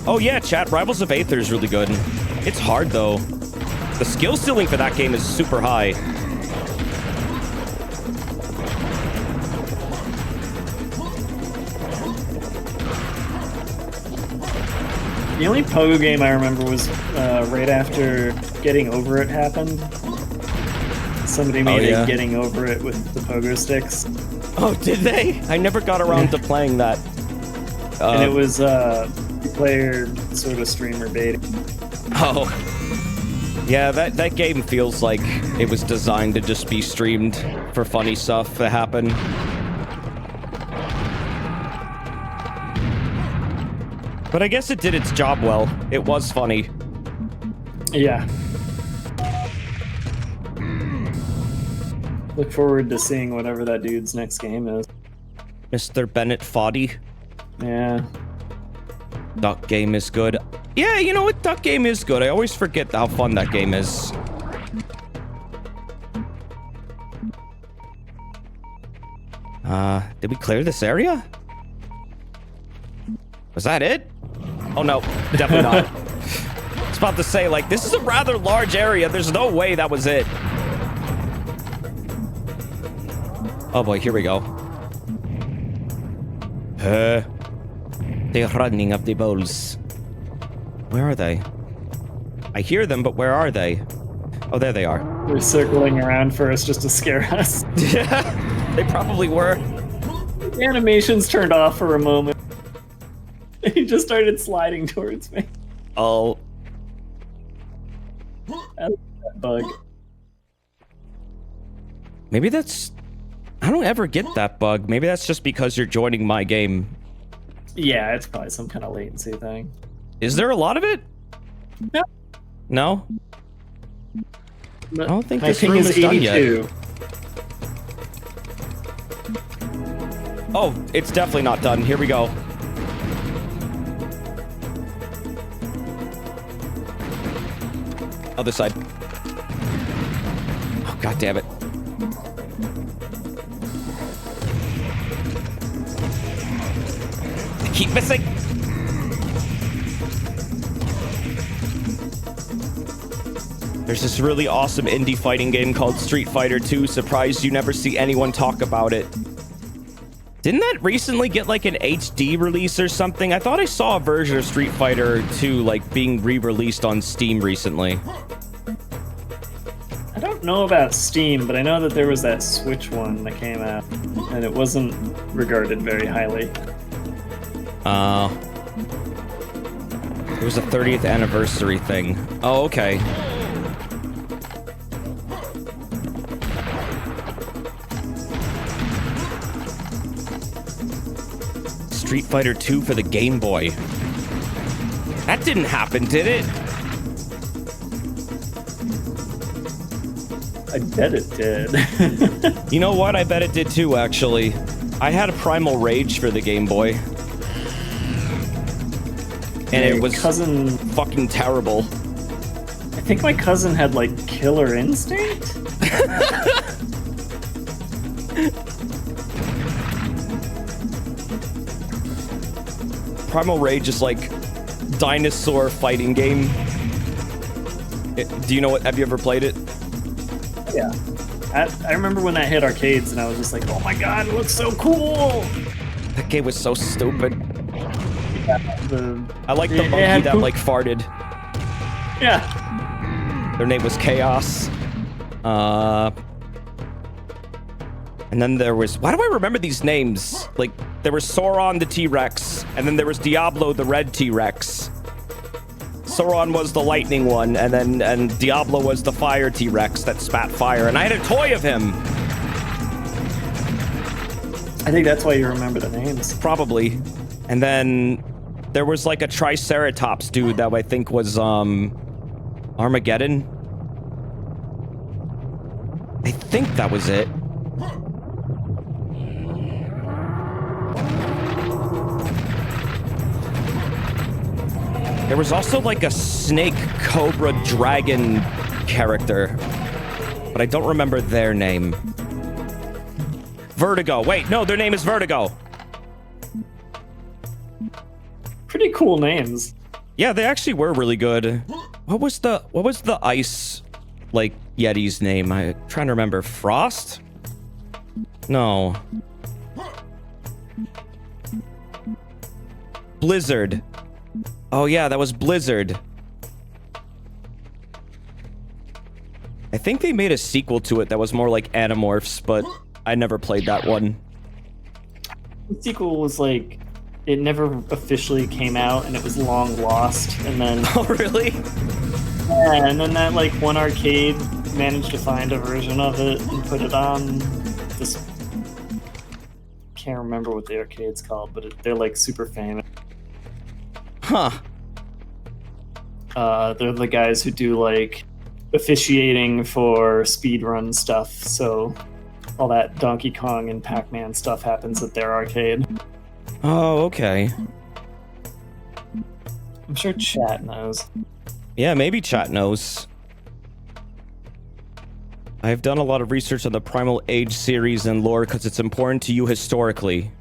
Oh yeah, chat, Rivals of Aether is really good. It's hard though. The skill ceiling for that game is super high. The only Pogo game I remember was right after Getting Over It happened. Somebody made a Getting Over It with the Pogo sticks. Oh, did they? I never got around to playing that. And it was player sort of streamer baiting. Oh. Yeah, that game feels like it was designed to just be streamed for funny stuff to happen. But I guess it did its job well. It was funny. Yeah. Look forward to seeing whatever that dude's next game is. Mr. Bennett Foddy. Yeah. Duck Game is good. Yeah, you know what? Duck Game is good. I always forget how fun that game is. Did we clear this area? Was that it? Oh no, definitely not. I was about to say, like, this is a rather large area. There's no way that was it. Oh boy, here we go. They're running up the bowls. Where are they? I hear them, but where are they? Oh, there they are. They're circling around for us just to scare us. Yeah, they probably were. The animations turned off for a moment. He just started sliding towards me. Oh. That bug. Maybe that's... I don't ever get that bug. Maybe that's just because you're joining my game. Yeah, it's probably some kind of latency thing. Is there a lot of it? No. No? But I don't think my this ping room is is done 82. yet. Oh, it's definitely not done. Here we go. Other side. Oh, god damn it. I keep missing. There's this really awesome indie fighting game called Street Fighter 2. Surprised you never see anyone talk about it. Didn't that recently get like an HD release or something? I thought I saw a version of Street Fighter 2 like being re-released on Steam recently. I don't know about Steam, but I know that there was that Switch one that came out, and it wasn't regarded very highly. It was a 30th anniversary thing. Oh, okay. Street Fighter 2 for the Game Boy. That didn't happen, did it? I bet it did. You know what? I bet it did too, actually. I had a Primal Rage for the Game Boy. And it was cousin. fucking terrible. I think my cousin had like Killer Instinct. Primal Rage is like dinosaur fighting game. Do you know what? Have you ever played it? Yeah. I remember when that hit arcades and I was just like, oh my god, it looks so cool! That game was so stupid. Yeah, I like the monkey that like farted. Yeah. Their name was Chaos. And then there was... Why do I remember these names? Like, there was Sauron the T-Rex, and then there was Diablo the red T-Rex. Sauron was the lightning one, and Diablo was the fire T-Rex that spat fire, and I had a toy of him. I think that's why you remember the names. Probably. And then there was like a Triceratops dude that I think was Armageddon. I think that was it. There was also like a snake, cobra, dragon character, but I don't remember their name. Vertigo. Wait, no, their name is Vertigo. Pretty cool names. Yeah, they actually were really good. What was the ice like Yeti's name? I'm trying to remember. Frost? No. Blizzard. Oh yeah, that was Blizzard. I think they made a sequel to it that was more like Animorphs, but I never played that one. The sequel was like, it never officially came out and it was long lost, and then Oh really? yeah, and then that like one arcade managed to find a version of it and put it on this. Can't remember what the arcade's called, but they're like super famous. Huh. They're the guys who do like officiating for speedrun stuff, so all that Donkey Kong and Pac-Man stuff happens at their arcade. Oh, okay. I'm sure chat knows. Yeah, maybe chat knows. I've done a lot of research on the Primal Age series and lore because it's important to you historically.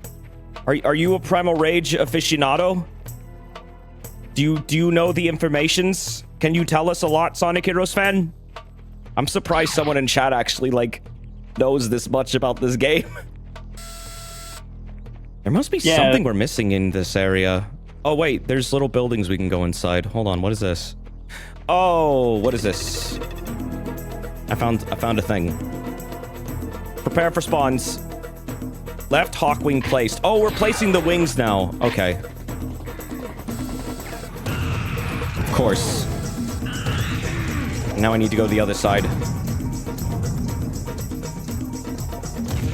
Are you a Primal Rage aficionado? Do you know the informations? Can you tell us a lot, Sonic Heroes fan? I'm surprised someone in chat actually like knows this much about this game. There must be something we're missing in this area. Oh wait, there's little buildings we can go inside. Hold on, what is this? Oh, what is this? I found a thing. Prepare for spawns. Left Hawkwing placed. Oh, we're placing the wings now. Okay. Of course. Now I need to go to the other side.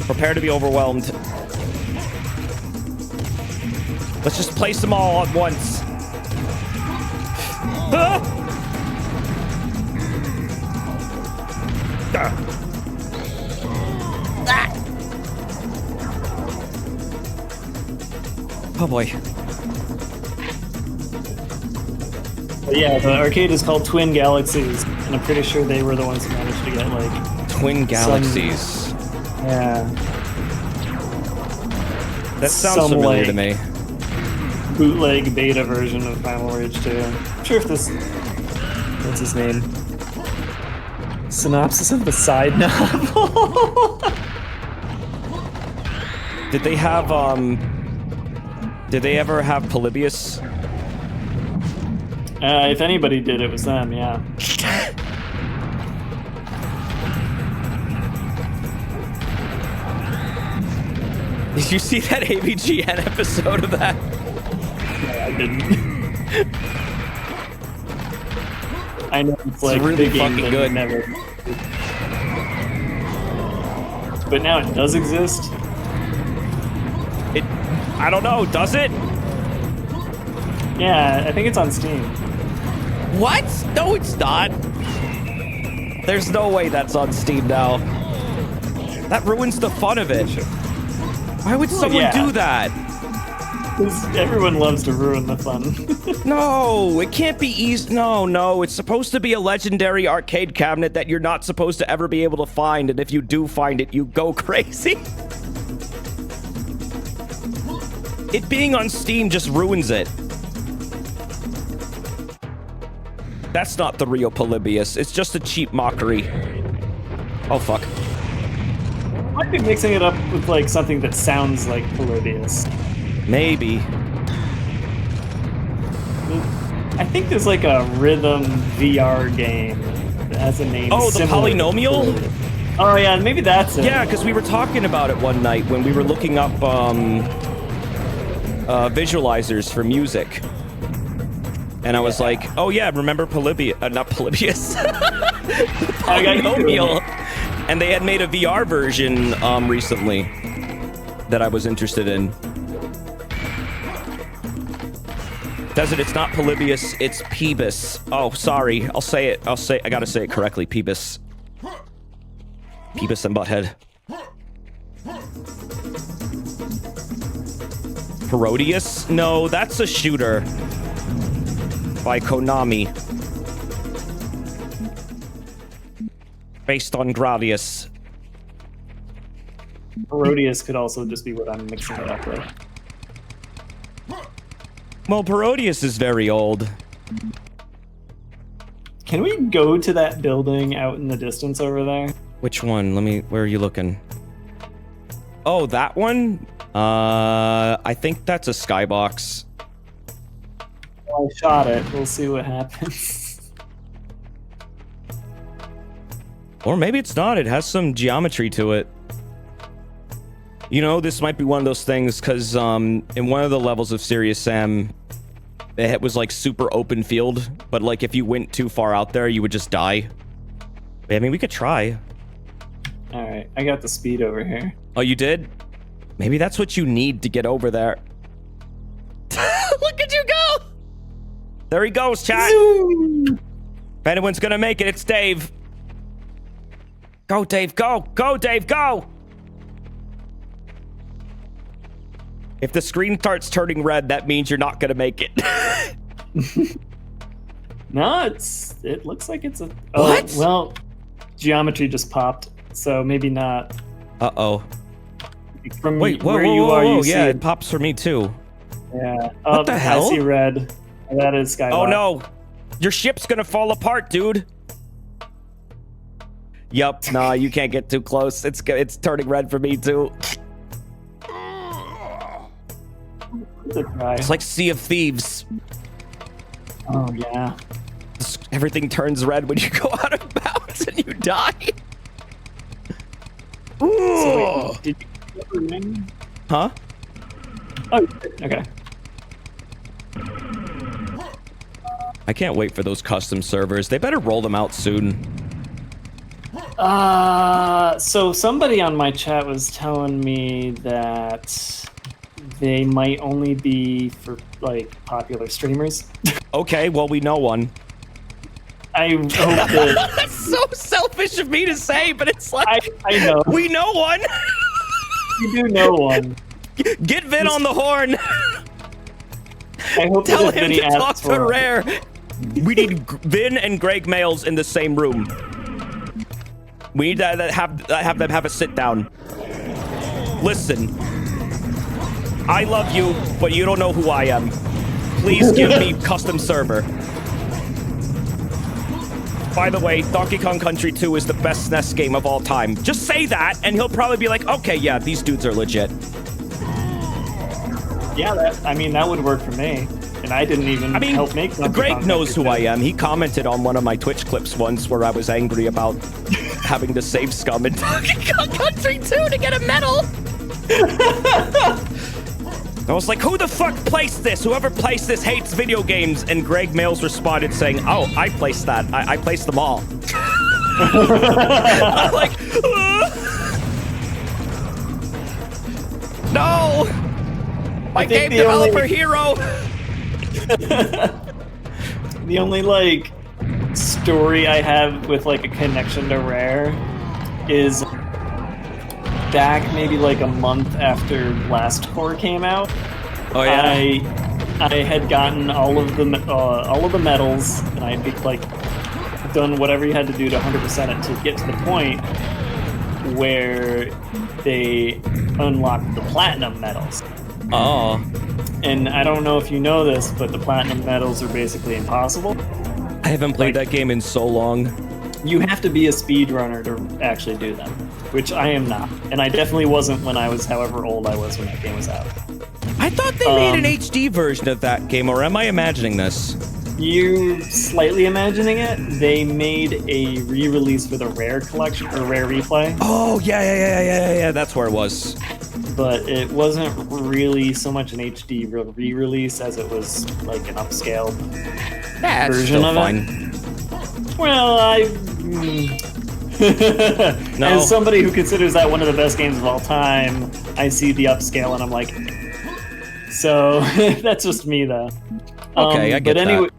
Prepare to be overwhelmed. Let's just place them all at once. Ah! Ah. Oh boy. But yeah, the arcade is called Twin Galaxies, and I'm pretty sure they were the ones who managed to get like Twin Galaxies. yeah. That sounds familiar to me. Bootleg beta version of Primal Rage 2. I'm sure if this... What's his name? Synopsis of the side novel? Did they have, did they ever have Polybius? If anybody did, it was them, yeah. Did you see that AVGN episode of that? No, I didn't. I know it's like really the game fucking that good. Never... But now it does exist. I don't know, does it? Yeah, I think it's on Steam. What? No, it's not. There's no way that's on Steam now. That ruins the fun of it. Why would someone yeah. do that? 'Cause everyone loves to ruin the fun. No, it can't be easy. No, it's supposed to be a legendary arcade cabinet that you're not supposed to ever be able to find, and if you do find it, you go crazy. It being on Steam just ruins it. That's not the real Polybius. It's just a cheap mockery. Oh, fuck. Might be mixing it up with like something that sounds like Polybius. Maybe. I think there's like a rhythm VR game that has a name. Oh, the similar to Polynomial? Polybius. Oh yeah, maybe that's it. Yeah, because we were talking about it one night when we were looking up visualizers for music. And I was like, oh yeah, remember Polybius? Not Polybius. Polynomial. And they had made a VR version recently that I was interested in. Desert, it's not Polybius, it's Peebus. Oh, sorry. I gotta say it correctly. Peebus. Peebus and Butthead. Herodias? No, that's a shooter. By Konami. Based on Gradius. Herodias could also just be what I'm mixing it up with. Well, Parodius is very old. Can we go to that building out in the distance over there? Which one? Where are you looking? Oh, that one? I think that's a skybox. I shot it. We'll see what happens. Or maybe it's not. It has some geometry to it. You know, this might be one of those things, because in one of the levels of Serious Sam, it was like super open field, but like if you went too far out there, you would just die. I mean, we could try. Alright, I got the speed over here. Oh, you did? Maybe that's what you need to get over there. Look at you go! There he goes, chat. Zoom. If anyone's gonna make it, it's Dave. Go, Dave, go! Go, Dave, go! If the screen starts turning red, that means you're not gonna make it. No, it looks like it's a... What? Oh, well, geometry just popped, so maybe not. Uh-oh. From Wait, whoa, where whoa, you whoa, are, whoa, you yeah, see it pops for me too. Yeah. What the hell? I see red. That is Skywalk. Oh no! Your ship's gonna fall apart, dude! Yup, nah, you can't get too close. It's turning red for me too. It's like Sea of Thieves. Oh yeah. Everything turns red when you go out of bounds and you die. So wait, did you ever win? Huh? Oh, okay. I can't wait for those custom servers. They better roll them out soon. So somebody on my chat was telling me that they might only be for like popular streamers. Okay, well, we know one. I hope that That's so selfish of me to say, but it's like I know. we know one. You do know one. Get Vin on the horn. I hope Tell that if him Vinny to talk asks to for Rare. We need Vin and Greg Males in the same room. We need to have them have a sit down. Listen, I love you, but you don't know who I am. Please give me custom server. By the way, Donkey Kong Country 2 is the best SNES game of all time. Just say that, and he'll probably be like, okay, yeah, these dudes are legit. Yeah, that would work for me. And I didn't even help make Donkey Greg Kong knows Country who I 2. am. He commented on one of my Twitch clips once where I was angry about having to save scum in Donkey Kong Country 2 to get a medal. I was like, who the fuck placed this? Whoever placed this hates video games. And Greg Males responded saying, oh, I placed that. I placed them all. I'm like, no. My game developer hero. The only like story I have with like a connection to Rare is back maybe like a month after Last Core came out. Oh yeah. I had gotten all of the medals, and I'd be like done whatever you had to do to 100% it to get to the point where they unlocked the platinum medals. Oh. And I don't know if you know this, but the platinum medals are basically impossible. I haven't played that game in so long. You have to be a speedrunner to actually do them, which I am not. And I definitely wasn't when I was however old I was when that game was out. I thought they made an HD version of that game, or am I imagining this? You're slightly imagining it. They made a re-release for the Rare collection, or Rare Replay. Oh, yeah, that's where it was. But it wasn't really so much an HD re-release as it was like an upscaled That's version still of fine. it. Well, No. as somebody who considers that one of the best games of all time, I see the upscale and I'm like, so that's just me though. Okay, I get that.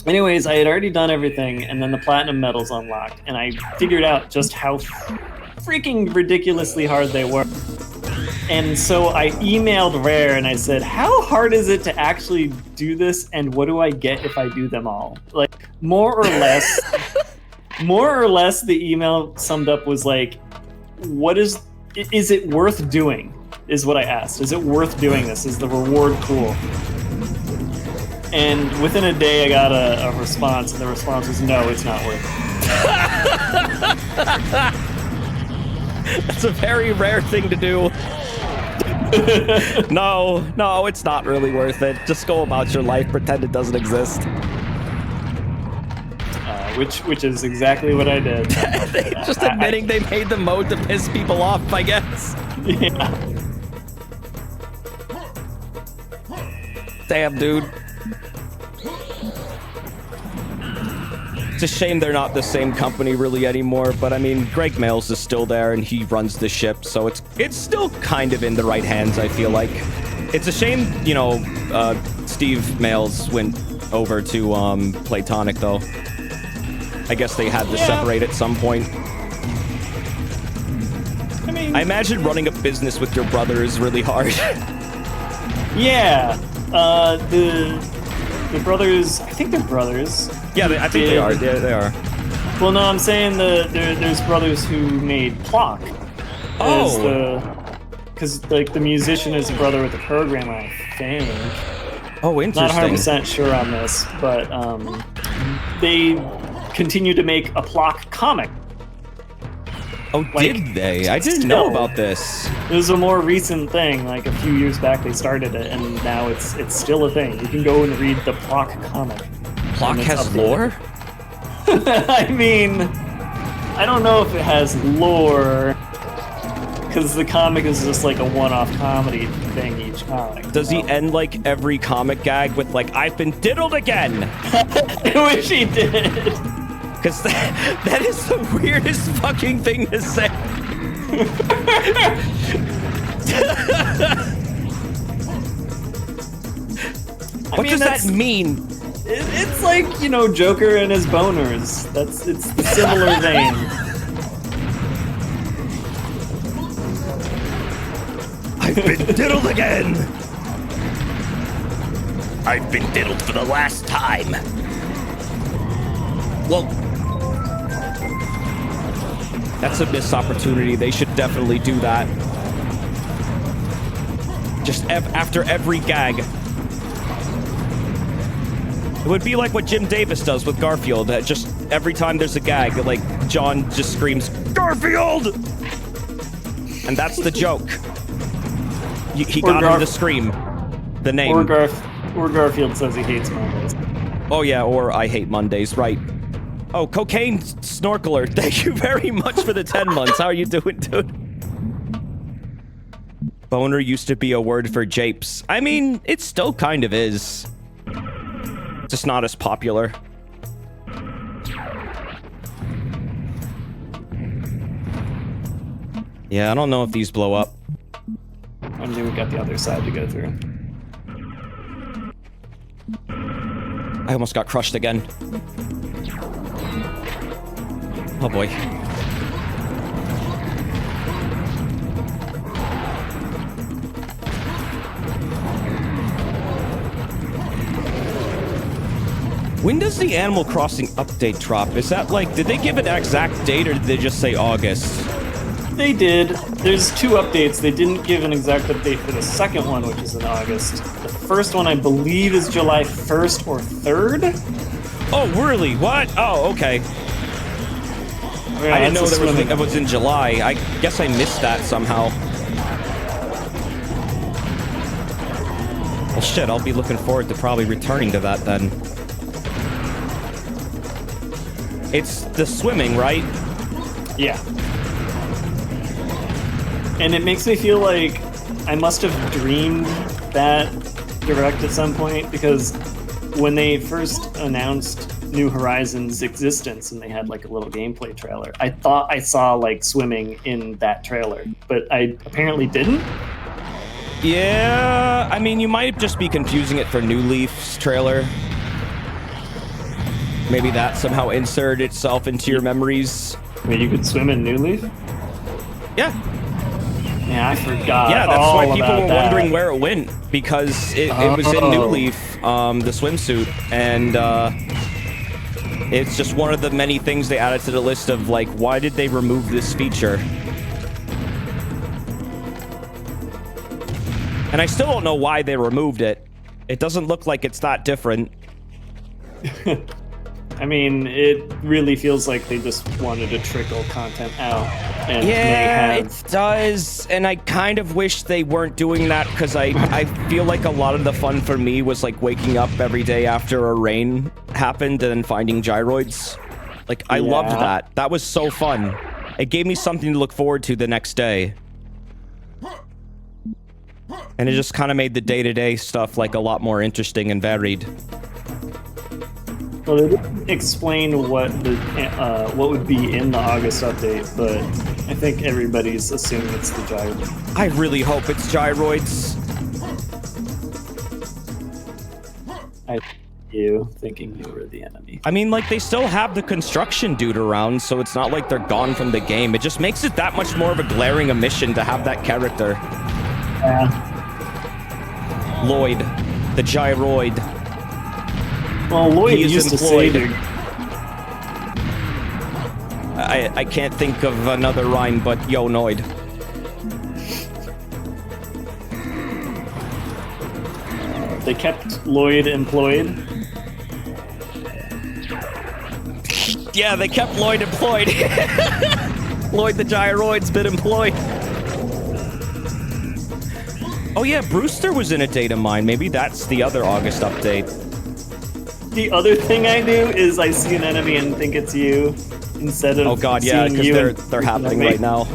Anyways, I had already done everything, and then the platinum medals unlocked, and I figured out just how freaking ridiculously hard they were. And so I emailed Rare and I said, how hard is it to actually do this, and what do I get if I do them all? Like, more or less, the email summed up was like, what is it worth doing? Is what I asked. Is it worth doing this? Is the reward cool? And within a day, I got a response, and the response was, no, it's not worth it. That's a very rare thing to do. No, it's not really worth it. Just go about your life, pretend it doesn't exist. Which is exactly what I did. Just admitting they made the mode to piss people off, I guess. Yeah. Damn, dude. It's a shame they're not the same company really anymore, but I mean, Greg Mails is still there and he runs the ship, so it's still kind of in the right hands, I feel like. It's a shame, you know, Steve Mails went over to Playtonic, though. I guess they had to separate at some point. I mean, I imagine running a business with your brother is really hard. yeah. The brothers, I think they're brothers. Yeah, I think they are. Yeah, they are. Well, no, I'm saying there's brothers who made Plock. Oh. Because like the musician is a brother with the programmer, I think. Oh, interesting. Not 100% sure on this, but they continue to make a Plock comic. Oh, Like, did they? I didn't know about this. It was a more recent thing, like a few years back they started it, and now it's still a thing. You can go and read the Plock comic. Plock has updated. lore? I mean, I don't know if it has lore, because the comic is just like a one-off comedy thing each comic. Does he end like every comic gag with like, I've been diddled again? I wish he did. Because that is the weirdest fucking thing to say. What does that mean? It's like, you know, Joker and his boners. It's the similar vein. I've been diddled again. I've been diddled for the last time. Well, that's a missed opportunity. They should definitely do that. Just after every gag. It would be like what Jim Davis does with Garfield. Just every time there's a gag, like John just screams, Garfield! And that's the joke. He got him to scream the name. Or Garfield says he hates Mondays. Oh yeah, or I hate Mondays, right. Oh, Cocaine Snorkeler, thank you very much for the 10 months. How are you doing, dude? Boner used to be a word for japes. I mean, it still kind of is. Just not as popular. Yeah, I don't know if these blow up. I mean, we got the other side to go through. I almost got crushed again. Oh boy. When does the Animal Crossing update drop? Is that like, did they give an exact date or did they just say August? They did. There's 2 updates. They didn't give an exact update for the second one, which is in August. The first one, I believe, is July 1st or 3rd. Oh, really? What? Oh, okay. Yeah, I didn't know that's a swimming it was in July. I guess I missed that somehow. Well, shit, I'll be looking forward to probably returning to that then. It's the swimming, right? Yeah. And it makes me feel like I must have dreamed that direct at some point, because when they first announced New Horizons' existence and they had like a little gameplay trailer, I thought I saw like swimming in that trailer, but I apparently didn't. Yeah, I mean, you might just be confusing it for New Leaf's trailer. Maybe that somehow inserted itself into your memories. I mean, you could swim in New Leaf? Yeah. Yeah, I forgot. Yeah, that's all why people about were that. wondering where it went, because it was in New Leaf, the swimsuit, and it's just one of the many things they added to the list of, like, why did they remove this feature? And I still don't know why they removed it. It doesn't look like it's that different. I mean, it really feels like they just wanted to trickle content out. And Yeah, may it have... does, and I kind of wish they weren't doing that, because I feel like a lot of the fun for me was like waking up every day after a rain happened and then finding gyroids. Like, I loved that. That was so fun. It gave me something to look forward to the next day. And it just kind of made the day-to-day stuff like a lot more interesting and varied. Well, they didn't explain what what would be in the August update, but I think everybody's assuming it's the gyro. I really hope it's gyroids. You thinking you were the enemy. I mean, like, they still have the construction dude around, so it's not like they're gone from the game. It just makes it that much more of a glaring omission to have that character. Yeah. Lloyd, the gyroid. Well, Lloyd He is used to say employed. that I can't think of another rhyme but yo Noid. they kept Lloyd employed. Yeah, they kept Lloyd employed. Lloyd the gyroid's been employed. Oh yeah, Brewster was in a data mine. Maybe that's the other August update. The other thing I do is I see an enemy and think it's you instead of Oh god, yeah, seeing because you they're and happening me. right now.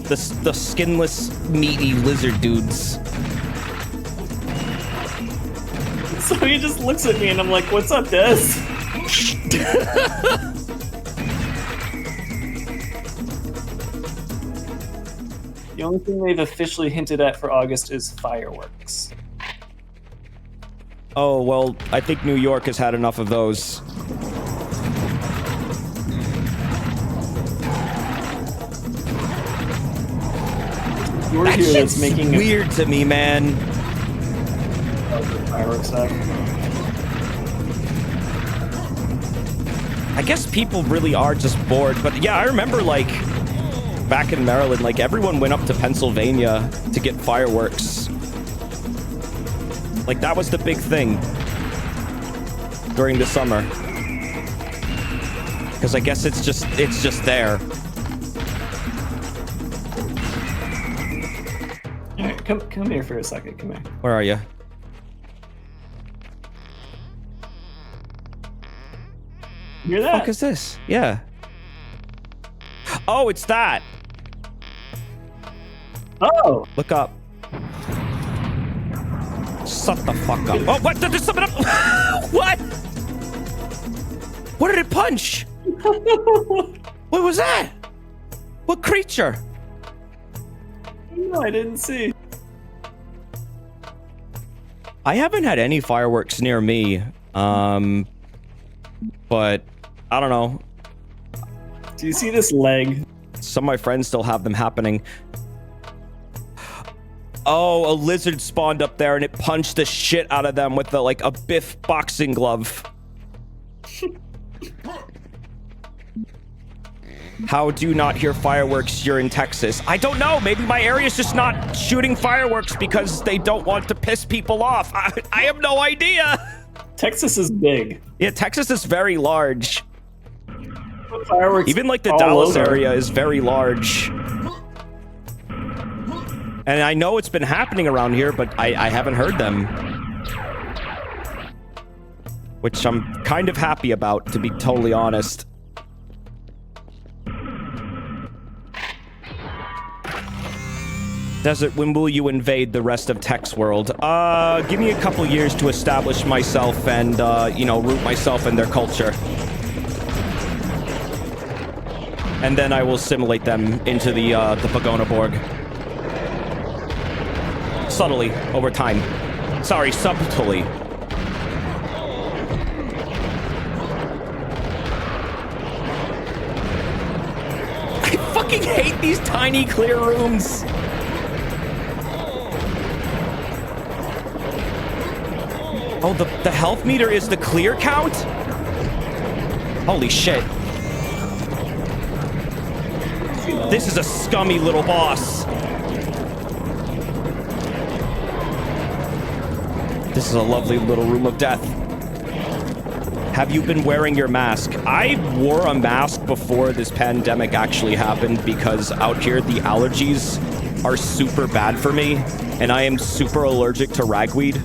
The skinless, meaty lizard dudes. So he just looks at me and I'm like, "What's up, Des?" The only thing they've officially hinted at for August is fireworks. Oh, well, I think New York has had enough of those. You're That here shit's that's making a weird to me, man. fireworks stuff. I guess people really are just bored, but yeah, I remember, like, back in Maryland, like, everyone went up to Pennsylvania to get fireworks. Like, that was the big thing during the summer. Because I guess it's just there. All right, come here for a second. Come here. Where are you? Hear What the fuck that? is this? Yeah. Oh, it's that. Oh, Look up. Shut the fuck up. Oh, what? There's something up. What? What did it punch? What was that? What creature? no, I didn't see. I haven't had any fireworks near me But I don't know. Do you see this leg? Some of my friends still have them happening. Oh, a lizard spawned up there and it punched the shit out of them with like a Biff boxing glove. How do you not hear fireworks? You're in Texas. I don't know. Maybe my area's just not shooting fireworks because they don't want to piss people off. I have no idea. Texas is big. Yeah, Texas is very large. Fireworks. Even like the all Dallas over. area is very large. And I know it's been happening around here, but I haven't heard them. Which I'm kind of happy about, to be totally honest. Desert, when will you invade the rest of Tex World? Give me a couple years to establish myself and, you know, root myself in their culture. And then I will assimilate them into the Pagona Borg. Subtly, over time. Sorry, subtly. I fucking hate these tiny clear rooms. Oh, the health meter is the clear count? Holy shit. This is a scummy little boss. This is a lovely little room of death. Have you been wearing your mask? I wore a mask before this pandemic actually happened because out here the allergies are super bad for me and I am super allergic to ragweed.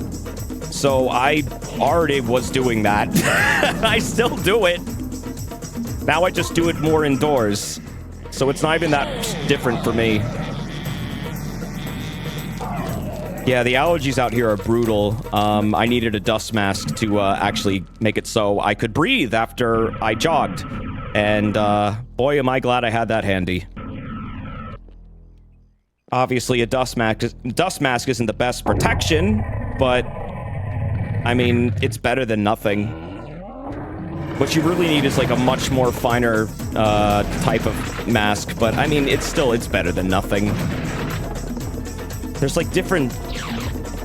So I already was doing that. I still do it. Now I just do it more indoors. So it's not even that different for me. Yeah, the allergies out here are brutal. I needed a dust mask to actually make it so I could breathe after I jogged. And boy, am I glad I had that handy. Obviously, a dust mask isn't the best protection, but I mean, it's better than nothing. What you really need is like a much more finer type of mask, but I mean, it's better than nothing. There's like different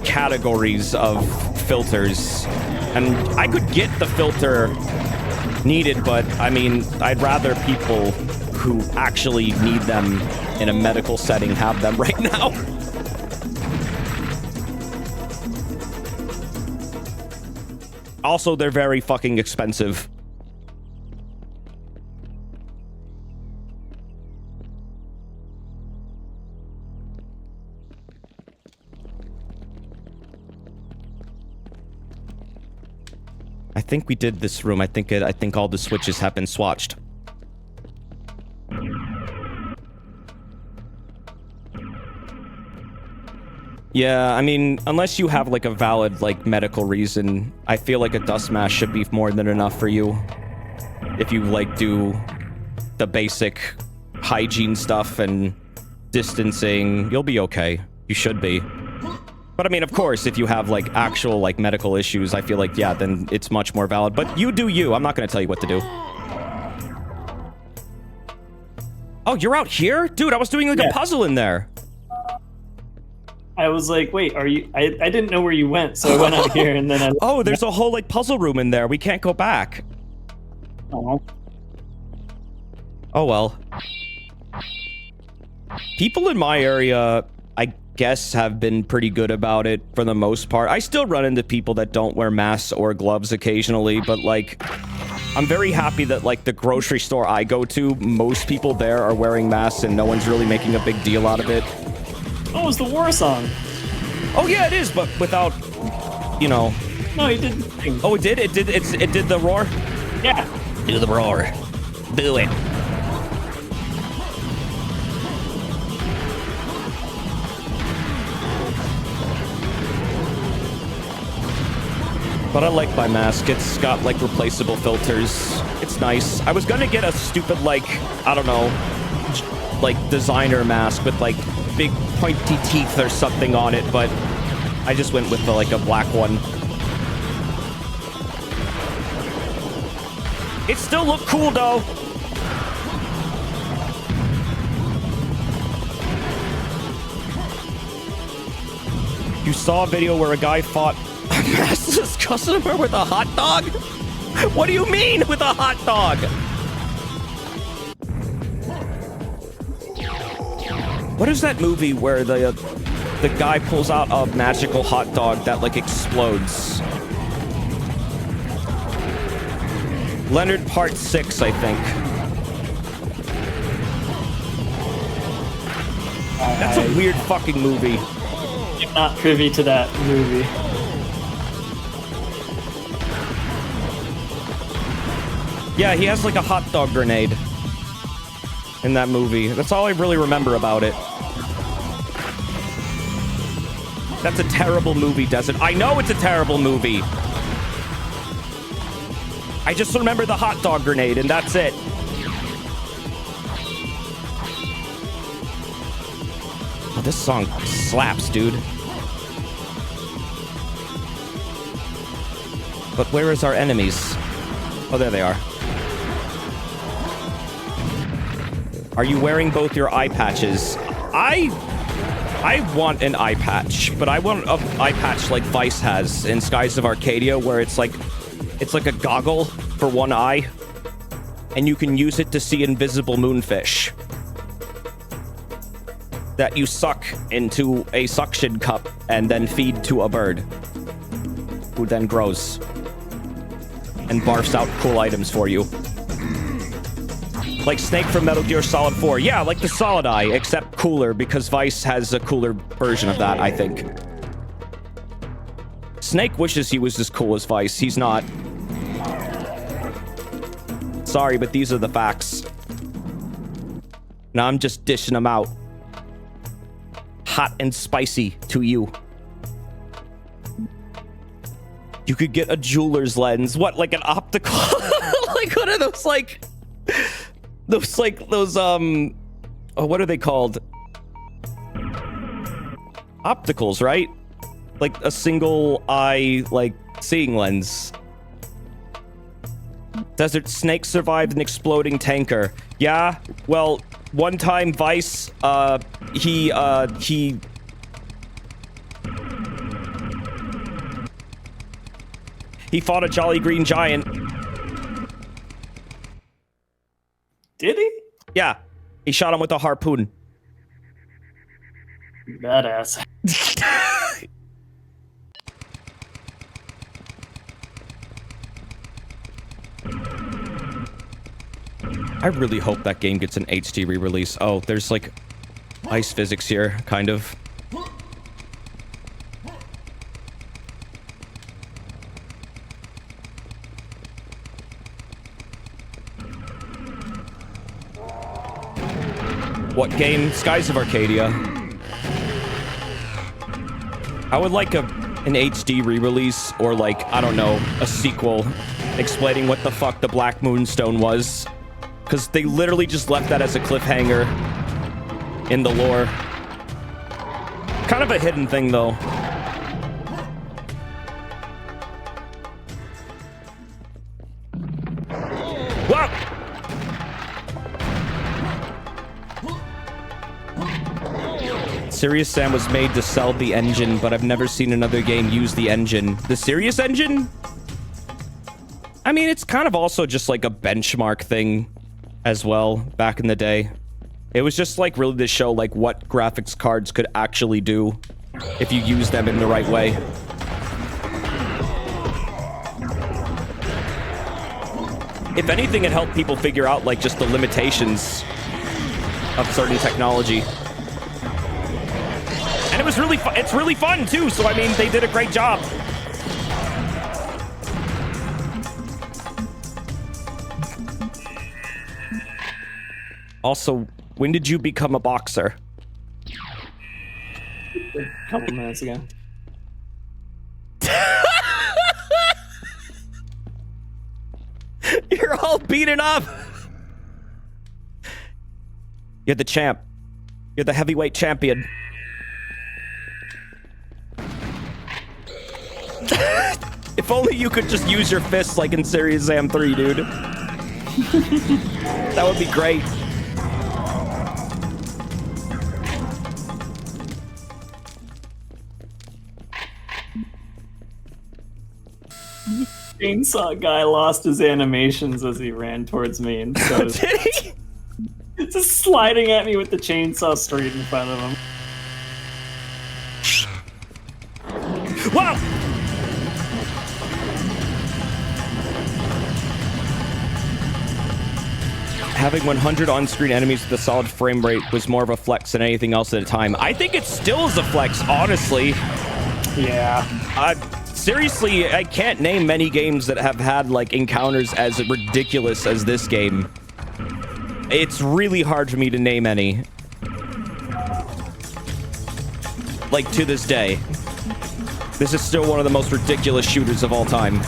categories of filters, and I could get the filter needed, but I mean, I'd rather people who actually need them in a medical setting have them right now. Also, they're very fucking expensive. I think we did this room. I think all the switches have been swatched. Yeah, I mean, unless you have like a valid like medical reason, I feel like a dust mask should be more than enough for you. If you like do the basic hygiene stuff and distancing, you'll be okay. You should be. But I mean, of course, if you have like actual like medical issues, I feel like, yeah, then it's much more valid. But you do you. I'm not going to tell you what to do. Oh, you're out here? Dude, I was doing like a puzzle in there. I was like, wait, are you... I didn't know where you went, so I went out here and then I... Oh, there's a whole like puzzle room in there. We can't go back. Oh. Oh, well. People in my area, I guess, have been pretty good about it for the most part. I still run into people that don't wear masks or gloves occasionally, but like, I'm very happy that like the grocery store I go to, most people there are wearing masks and no one's really making a big deal out of it. Oh, it's the war song. Oh yeah, it is, but without, you know. No, he did the thing. Oh, it did? It did the roar? Yeah. Do the roar. Do it. But I like my mask. It's got like replaceable filters. It's nice. I was gonna get a stupid like, I don't know, like designer mask with like big pointy teeth or something on it, but I just went with like a black one. It still looked cool, though. You saw a video where a guy fought a Masses customer with a hot dog? What do you mean with a hot dog? What is that movie where the guy pulls out a magical hot dog that like explodes? Leonard Part 6, I think. That's a weird fucking movie. I'm not privy to that movie. Yeah, he has like a hot dog grenade in that movie. That's all I really remember about it. That's a terrible movie, Desert. I know it's a terrible movie. I just remember the hot dog grenade, and that's it. Oh, this song slaps, dude. But where is our enemies? Oh, there they are. Are you wearing both your eye patches? I want an eye patch, but I want an eye patch like Vice has in Skies of Arcadia, where it's like a goggle for one eye, and you can use it to see invisible moonfish that you suck into a suction cup and then feed to a bird, who then grows and barfs out cool items for you. Like Snake from Metal Gear Solid 4. Yeah, like the Solid Eye, except cooler, because Vice has a cooler version of that, I think. Snake wishes he was as cool as Vice. He's not. Sorry, but these are the facts. Now I'm just dishing them out. Hot and spicy to you. You could get a jeweler's lens. What, like an optical? Like, what are those, like... Those, oh, what are they called? Opticals, right? Like a single eye, like, seeing lens. Desert Snake survived an exploding tanker. Yeah, well, one time Vice, he fought a Jolly Green Giant. Did he? Yeah, he shot him with a harpoon. Badass. I really hope that game gets an HD re-release. Oh, there's like ice physics here, kind of. What game? Skies of Arcadia. I would like an HD re-release, or like, I don't know, a sequel explaining what the fuck the Black Moonstone was. Because they literally just left that as a cliffhanger in the lore. Kind of a hidden thing, though. Whoa! Serious Sam was made to sell the engine, but I've never seen another game use the engine. The Serious engine? I mean, it's kind of also just like a benchmark thing as well, back in the day. It was just like really to show like what graphics cards could actually do if you use them in the right way. If anything, it helped people figure out like just the limitations of certain technology. And it was really fun. It's really fun too, so I mean, they did a great job. Also, when did you become a boxer? A couple minutes ago. You're all beaten up. You're the champ. You're the heavyweight champion. If only you could just use your fists like in Serious Sam 3, dude. That would be great. Chainsaw guy lost his animations as he ran towards me and so Did he? just sliding at me with the chainsaw straight in front of him. Wow! Having 100 on-screen enemies with a solid frame rate was more of a flex than anything else at the time. I think it still is a flex, honestly. Yeah. Seriously, I can't name many games that have had, like, encounters as ridiculous as this game. It's really hard for me to name any. Like, to this day. This is still one of the most ridiculous shooters of all time.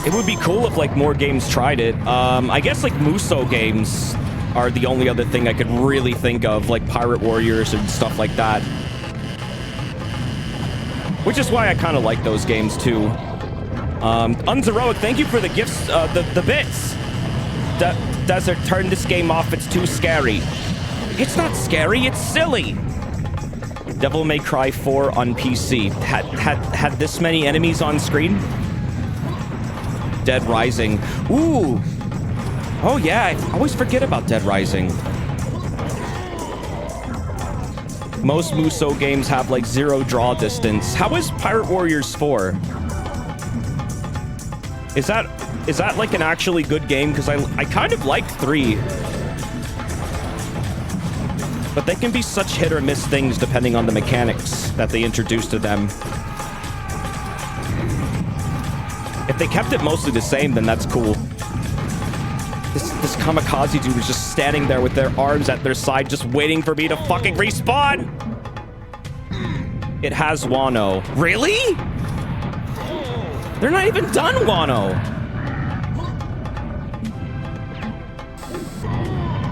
It would be cool if, like, more games tried it. I guess, like, Muso games are the only other thing I could really think of, like Pirate Warriors and stuff like that. Which is why I kind of like those games, too. Unzeroic, thank you for the gifts, the bits. Desert, turn this game off, it's too scary. It's not scary, it's silly. Devil May Cry 4 on PC. Had this many enemies on screen? Dead Rising. Ooh. Oh yeah, I always forget about Dead Rising. Most Muso games have like 0 draw distance. How is Pirate Warriors 4? Is that like an actually good game? Because I kind of liked 3. But they can be such hit or miss things depending on the mechanics that they introduce to them. If they kept it mostly the same, then that's cool. This kamikaze dude was just standing there with their arms at their side, just waiting for me to fucking respawn! It has Wano. Really? They're not even done Wano!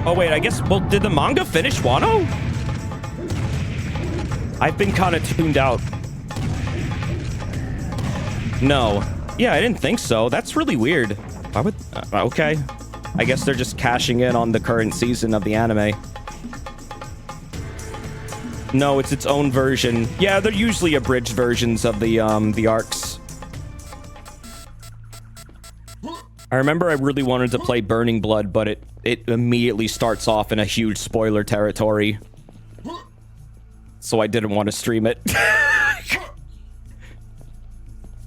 Oh wait, I guess, well, did the manga finish Wano? I've been kind of tuned out. No. Yeah, I didn't think so. That's really weird. Why would... okay. I guess they're just cashing in on the current season of the anime. No, it's its own version. Yeah, they're usually abridged versions of the arcs. I remember I really wanted to play Burning Blood, but it immediately starts off in a huge spoiler territory. So I didn't want to stream it.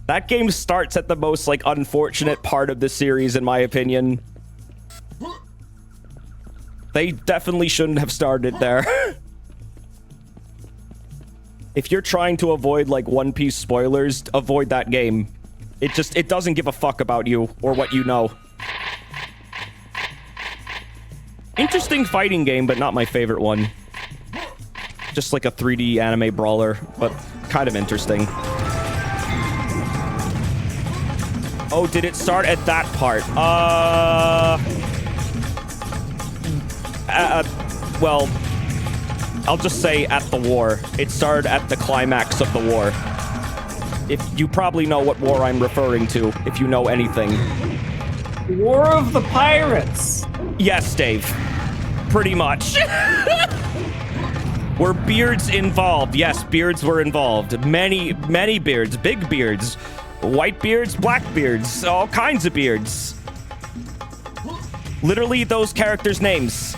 That game starts at the most, like, unfortunate part of the series, in my opinion. They definitely shouldn't have started there. If you're trying to avoid, like, One Piece spoilers, avoid that game. It doesn't give a fuck about you or what you know. Interesting fighting game, but not my favorite one. Just like a 3D anime brawler, but kind of interesting. Oh, did it start at that part? Well, I'll just say at the war. It started at the climax of the war. If you probably know what war I'm referring to, if you know anything. War of the Pirates. Yes, Dave. Pretty much. Were beards involved? Yes, beards were involved. Many, many beards. Big beards. White beards, black beards. All kinds of beards. Literally those characters' names.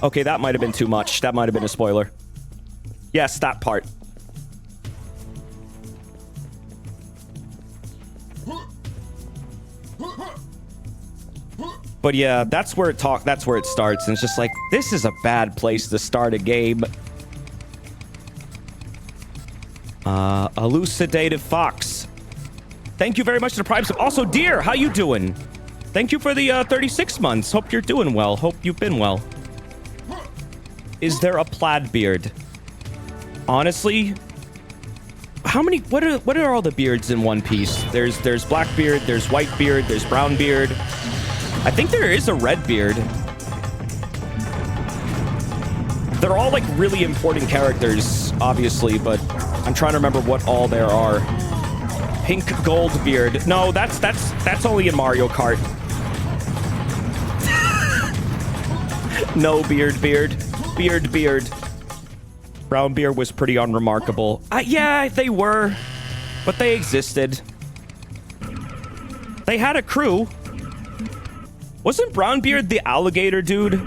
Okay, that might have been too much. That might have been a spoiler. Yes, that part. But yeah, that's where it starts, and it's just like, this is a bad place to start a game. Elucidative Fox. Thank you very much to the Prime Sub. Also, Deer, how you doing? Thank you for the 36 months. Hope you're doing well. Hope you've been well. Is there a plaid beard? Honestly, how many? What are all the beards in One Piece? There's Blackbeard, there's Whitebeard, there's Brownbeard. I think there is a Redbeard. They're all like really important characters, obviously, but I'm trying to remember what all there are. Pink Gold Beard. No, that's only in Mario Kart. No, Beard. Brown Beard was pretty unremarkable. Yeah, they were, but they existed. They had a crew. Wasn't Brownbeard the alligator dude?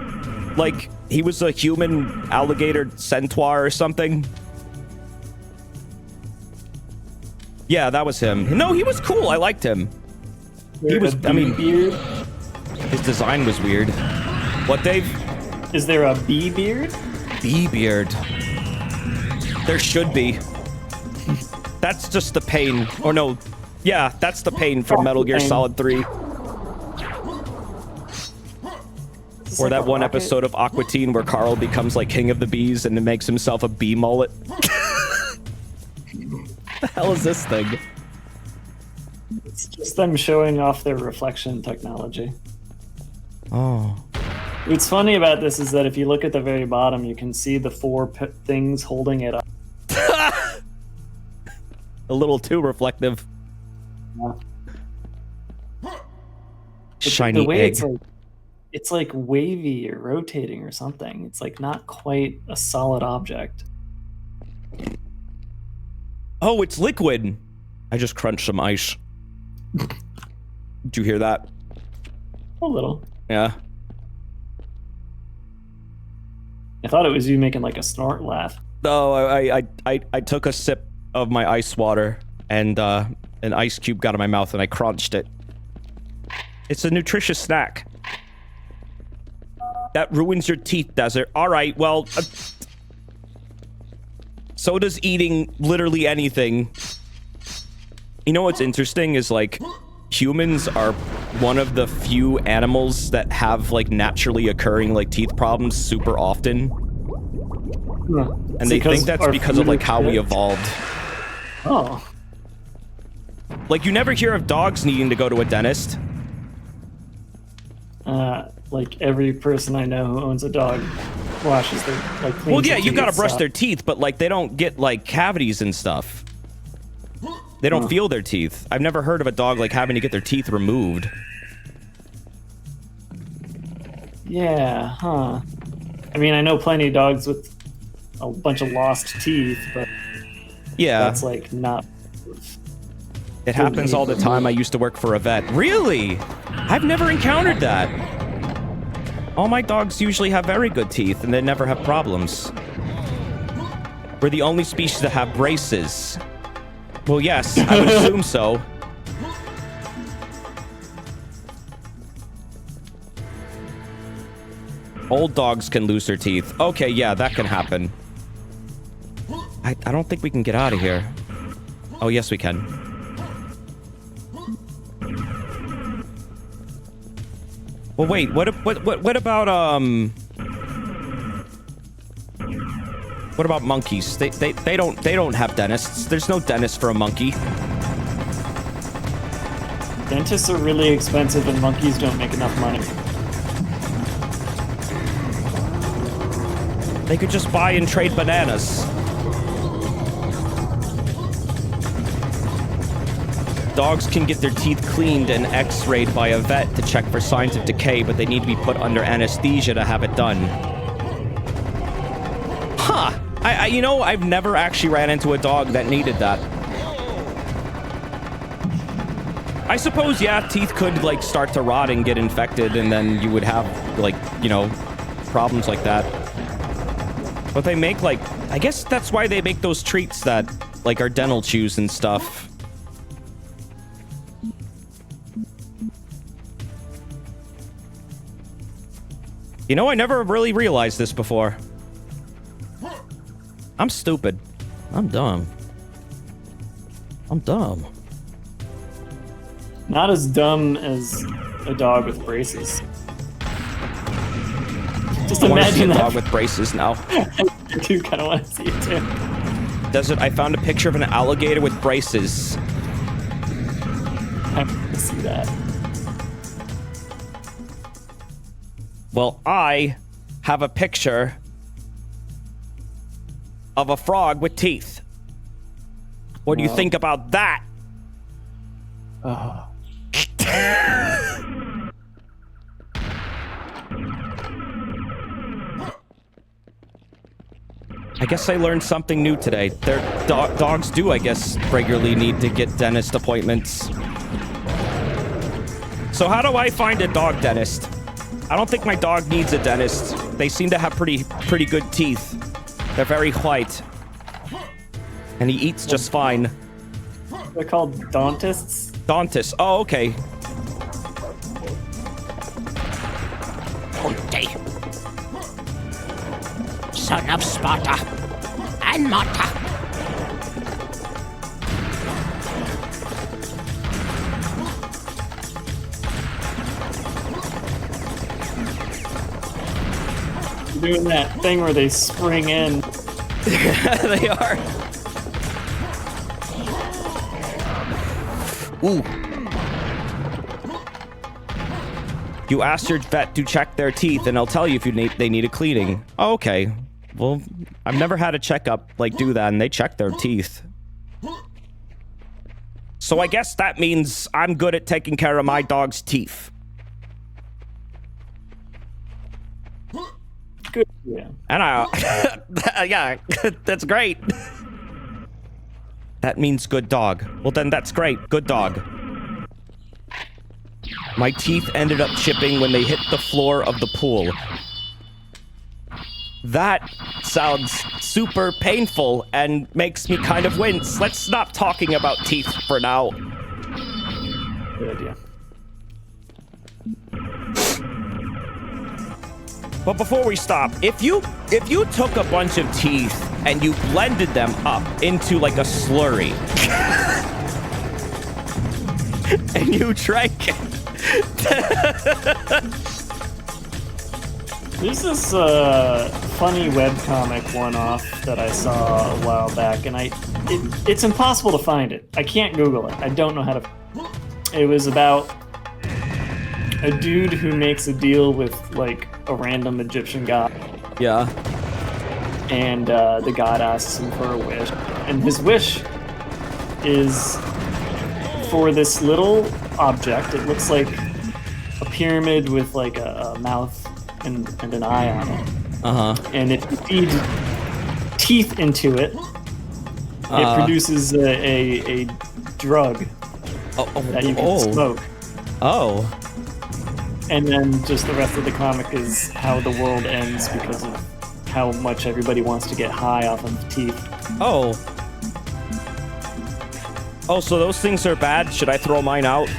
Like, he was a human alligator centaur or something? Yeah, that was him. No, he was cool. I liked him. He was, I mean, beard? his design was weird. What, Dave? Is there a bee beard? Bee beard. There should be. That's just the pain. Or no, yeah, that's the pain from Metal Gear Solid 3. Or that one episode of Aqua Teen where Carl becomes like king of the bees and then makes himself a bee mullet. The hell is this thing? It's just them showing off their reflection technology. Oh. What's funny about this is that if you look at the very bottom, you can see the four things holding it up. A little too reflective. Yeah. Shiny the way egg. it's like wavy or rotating or something. It's like not quite a solid object. Oh, it's liquid. I just crunched some ice. Did you hear that? A little. Yeah. I thought it was you making like a snort laugh. No, I took a sip of my ice water and an ice cube got in my mouth and I crunched it. It's a nutritious snack. That ruins your teeth, Desert. All right, well, so does eating literally anything. You know what's interesting is like humans are one of the few animals that have like naturally occurring like teeth problems super often. And they think that's because of like how we evolved. Oh. Like you never hear of dogs needing to go to a dentist. Like every person I know who owns a dog washes their like. Cleans Well, yeah, their you gotta teeth, brush so- their teeth, but like they don't get like cavities and stuff. They don't feel their teeth. I've never heard of a dog like having to get their teeth removed. Yeah, huh. I mean, I know plenty of dogs with a bunch of lost teeth, but Yeah, that's like not. it happens all the time. I used to work for a vet. Really? I've never encountered that. All my dogs usually have very good teeth and they never have problems. We're the only species that have braces. Well, yes, I would assume so. Old dogs can lose their teeth. Okay, yeah, that can happen. I don't think we can get out of here. Oh, yes, we can. Well, wait. What about monkeys? They don't have dentists. There's no dentist for a monkey. Dentists are really expensive, and monkeys don't make enough money. They could just buy and trade bananas. Dogs can get their teeth cleaned and x-rayed by a vet to check for signs of decay, but they need to be put under anesthesia to have it done. Huh. You know, I've never actually ran into a dog that needed that. I suppose, yeah, teeth could, like, start to rot and get infected, and then you would have, like, you know, problems like that. But they make, like... I guess that's why they make those treats that, like, are dental chews and stuff. You know, I never really realized this before. I'm stupid. I'm dumb. I'm dumb. Not as dumb as a dog with braces. Just I want to see a imagine dog that. with braces now. I do kind of want to see it too. Desert, I found a picture of an alligator with braces. I want to see that. Well, I have a picture of a frog with teeth. What do you think about that? Oh. I guess I learned something new today. Their dogs do, I guess, regularly need to get dentist appointments. So how do I find a dog dentist? I don't think my dog needs a dentist. They seem to have pretty good teeth. They're very white. And he eats just fine. They're called Dauntists. Dauntists. Oh, okay. Conte, son of Sparta and Marta. Doing that thing where they spring in. They are. Ooh. You ask your vet to check their teeth, and I'll tell you if they need a cleaning. Oh, okay. Well, I've never had a checkup do that, and they check their teeth. So I guess that means I'm good at taking care of my dog's teeth. Good. Yeah. And yeah, that's great. That means good dog. Well, then that's great. Good dog. My teeth ended up chipping when they hit the floor of the pool. That sounds super painful and makes me kind of wince. Let's stop talking about teeth for now. Good idea. But before we stop, if you took a bunch of teeth and you blended them up into like a slurry and you drank it. There's this funny webcomic one-off that I saw a while back, and it's impossible to find it. I can't Google it. I don't know how to. It was about a dude who makes a deal with like a random Egyptian god, Yeah. and the god asks him for a wish, and his wish is for this little object. It looks like a pyramid with like a mouth and an eye on it. And if you feed teeth into it, it produces a drug that you can smoke. Oh. And then just the rest of the comic is how the world ends because of how much everybody wants to get high off of teeth. Oh. Oh, so those things are bad? Should I throw mine out?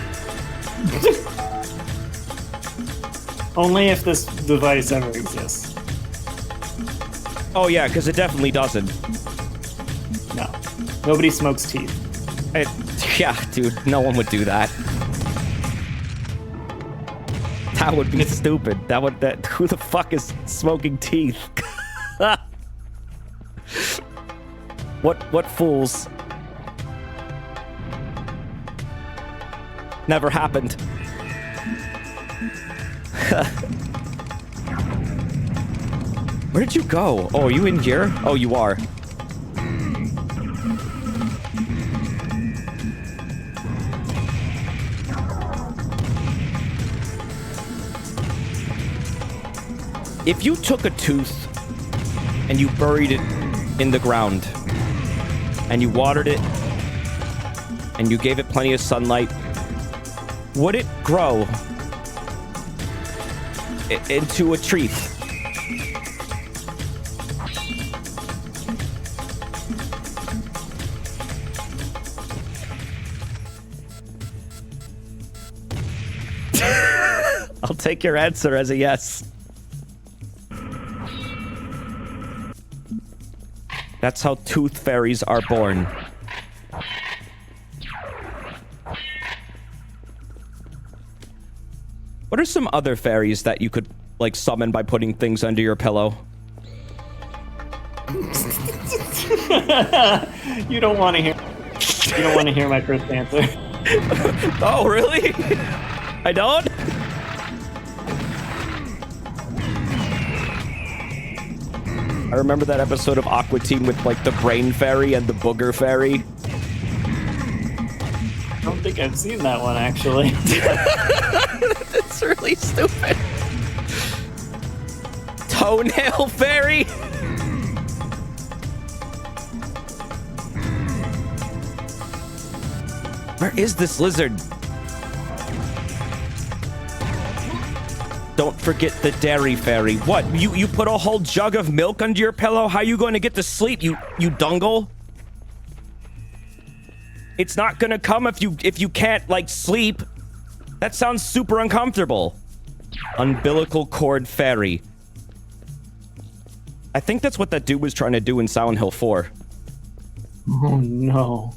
Only if this device ever exists. Oh, yeah, because it definitely doesn't. No. Nobody smokes teeth. Yeah, dude, no one would do that. That would be stupid. Who the fuck is smoking teeth? What fools? Never happened. Where did you go? Oh, are you in here? Oh, you are. If you took a tooth and you buried it in the ground and you watered it and you gave it plenty of sunlight, would it grow into a tree? I'll take your answer as a yes. That's how tooth fairies are born. What are some other fairies that you could, like, summon by putting things under your pillow? You don't want to hear. You don't want to hear my first answer. Oh, really? I don't? I remember that episode of Aqua Teen with like the brain fairy and the booger fairy. I don't think I've seen that one, actually. It's really stupid. Toenail fairy? Where is this lizard? Don't forget the dairy fairy. What? You put a whole jug of milk under your pillow? How you going to get to sleep, you dungle? It's not gonna come if you can't like sleep. That sounds super uncomfortable. Umbilical cord fairy. I think that's what that dude was trying to do in Silent Hill 4. Oh no.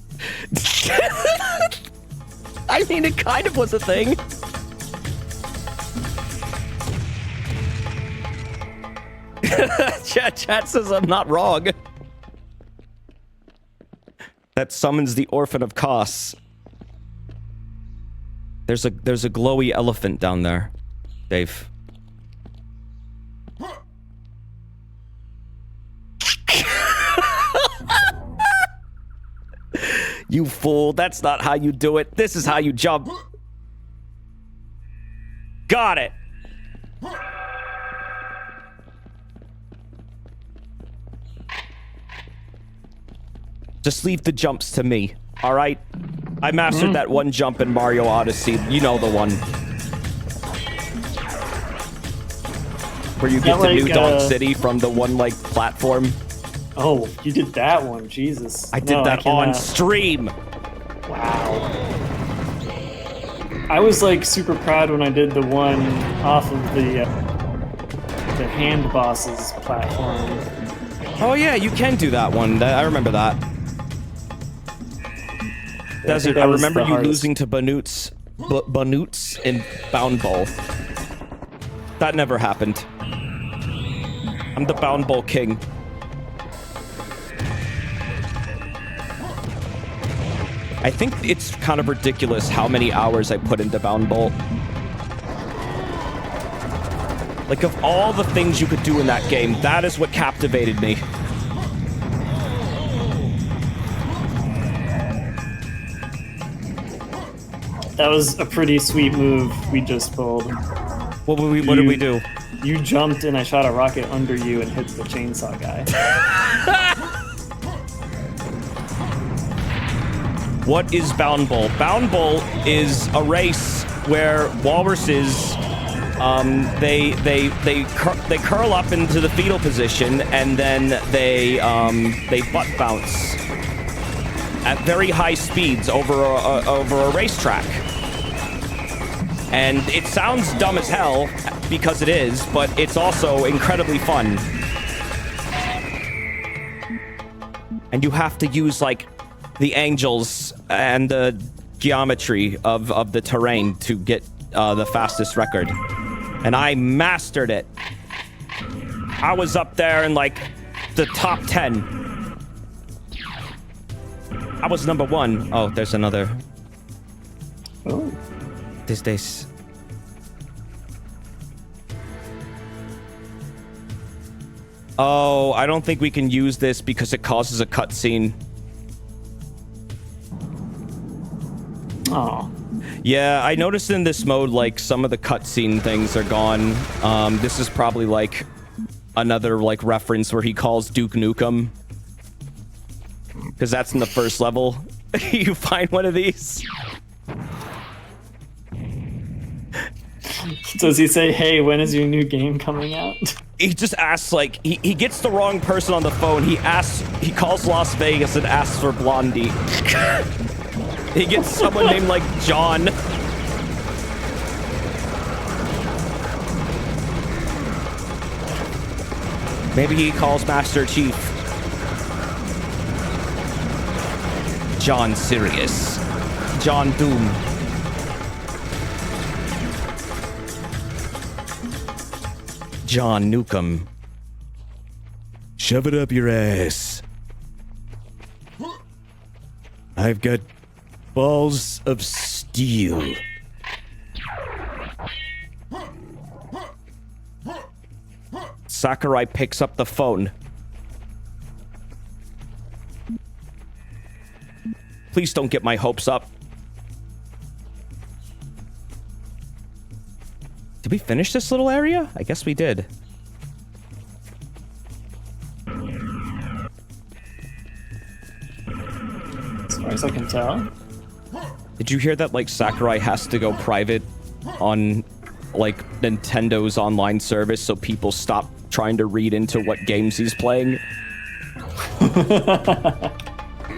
I mean, it kind of was a thing. Chat says I'm not wrong. That summons the Orphan of Kos. There's a glowy elephant down there, Dave. You fool, that's not how you do it. This is how you jump. Got it. Just leave the jumps to me, all right? I mastered that one jump in Mario Odyssey. You know the one. Where you get to New Donk City from the one, like, platform. Oh, you did that one, Jesus. I did that on stream. Wow. I was, like, super proud when I did the one off of the hand bosses platform. Oh, yeah, you can do that one. I remember that. Desert, I remember you losing to Banoots in Bound Bowl. That never happened. I'm the Bound Bowl king. I think it's kind of ridiculous how many hours I put into Bound Bowl. Like, of all the things you could do in that game, that is what captivated me. That was a pretty sweet move we just pulled. What did we do? You jumped and I shot a rocket under you and hit the chainsaw guy. What is Bound Bowl? Bound Bowl is a race where walruses, they curl up into the fetal position and then they butt bounce at very high speeds over a racetrack. And it sounds dumb as hell, because it is, but it's also incredibly fun. And you have to use, like, the angles and the geometry of the terrain to get the fastest record. And I mastered it. I was up there in, like, the top 10. I was number 1. Oh, there's another. Oh. This. Oh, I don't think we can use this because it causes a cutscene. Oh. Yeah, I noticed in this mode, like, some of the cutscene things are gone. This is probably, like, another, like, reference where he calls Duke Nukem. Because that's in the first level. You find one of these. Does he say, hey, when is your new game coming out? He just asks, like, he gets the wrong person on the phone. He calls Las Vegas and asks for Blondie. He gets someone named, like, John. Maybe he calls Master Chief John Sirius. John Doom. John Nukem. Shove it up your ass. I've got balls of steel. Sakurai picks up the phone. Please don't get my hopes up. Did we finish this little area? I guess we did. As far as I can tell. Did you hear that, like, Sakurai has to go private on, like, Nintendo's online service so people stop trying to read into what games he's playing?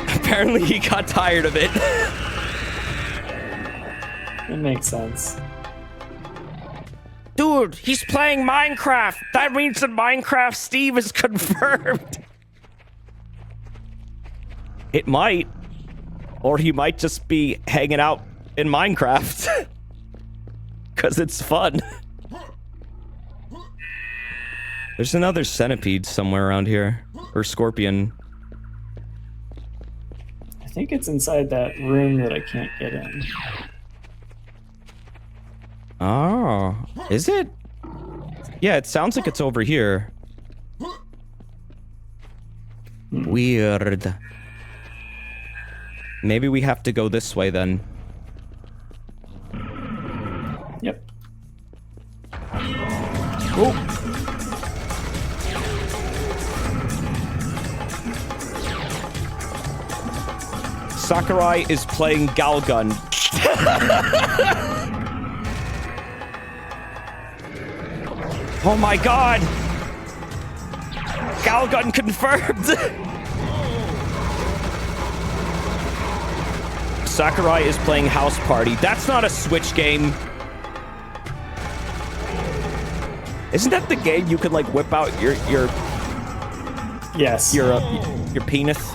Apparently he got tired of it. It makes sense. Dude, he's playing Minecraft. That means that Minecraft Steve is confirmed. It might. Or he might just be hanging out in Minecraft. Because it's fun. There's another centipede somewhere around here. Or scorpion. I think it's inside that room that I can't get in. Oh, is it? Yeah, it sounds like it's over here. Weird. Maybe we have to go this way then. Yep. Oh. Sakurai is playing Galgun. Oh my god! Galgun confirmed! Sakurai is playing House Party. That's not a Switch game. Isn't that the game you could, like, whip out your Yes. your penis?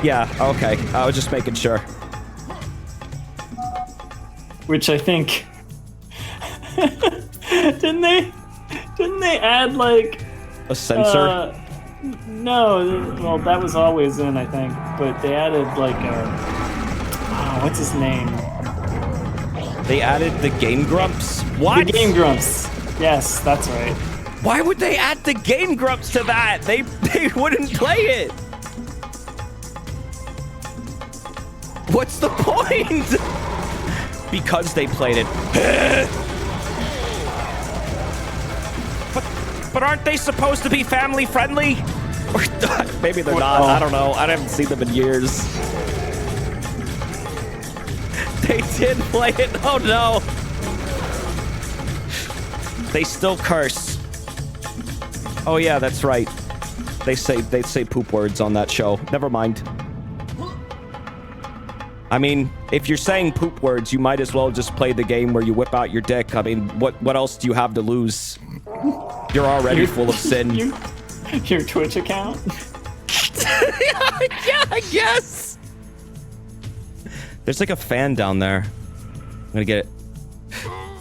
Yeah, okay. I was just making sure. Which I think didn't they add like A sensor? No, well that was always in, I think, but they added like what's his name? They added the Game Grumps? What? The Game Grumps. Yes, that's right. Why would they add the Game Grumps to that? They wouldn't play it. What's the point? Because they played it. But aren't they supposed to be family friendly? Or maybe they're not. I don't know. I haven't seen them in years. They did play it. Oh no. They still curse. Oh yeah, that's right. They say poop words on that show. Never mind. I mean, if you're saying poop words, you might as well just play the game where you whip out your dick. I mean, what else do you have to lose? You're already full of sin. Your Twitch account? Yeah, I guess. There's like a fan down there. I'm gonna get it.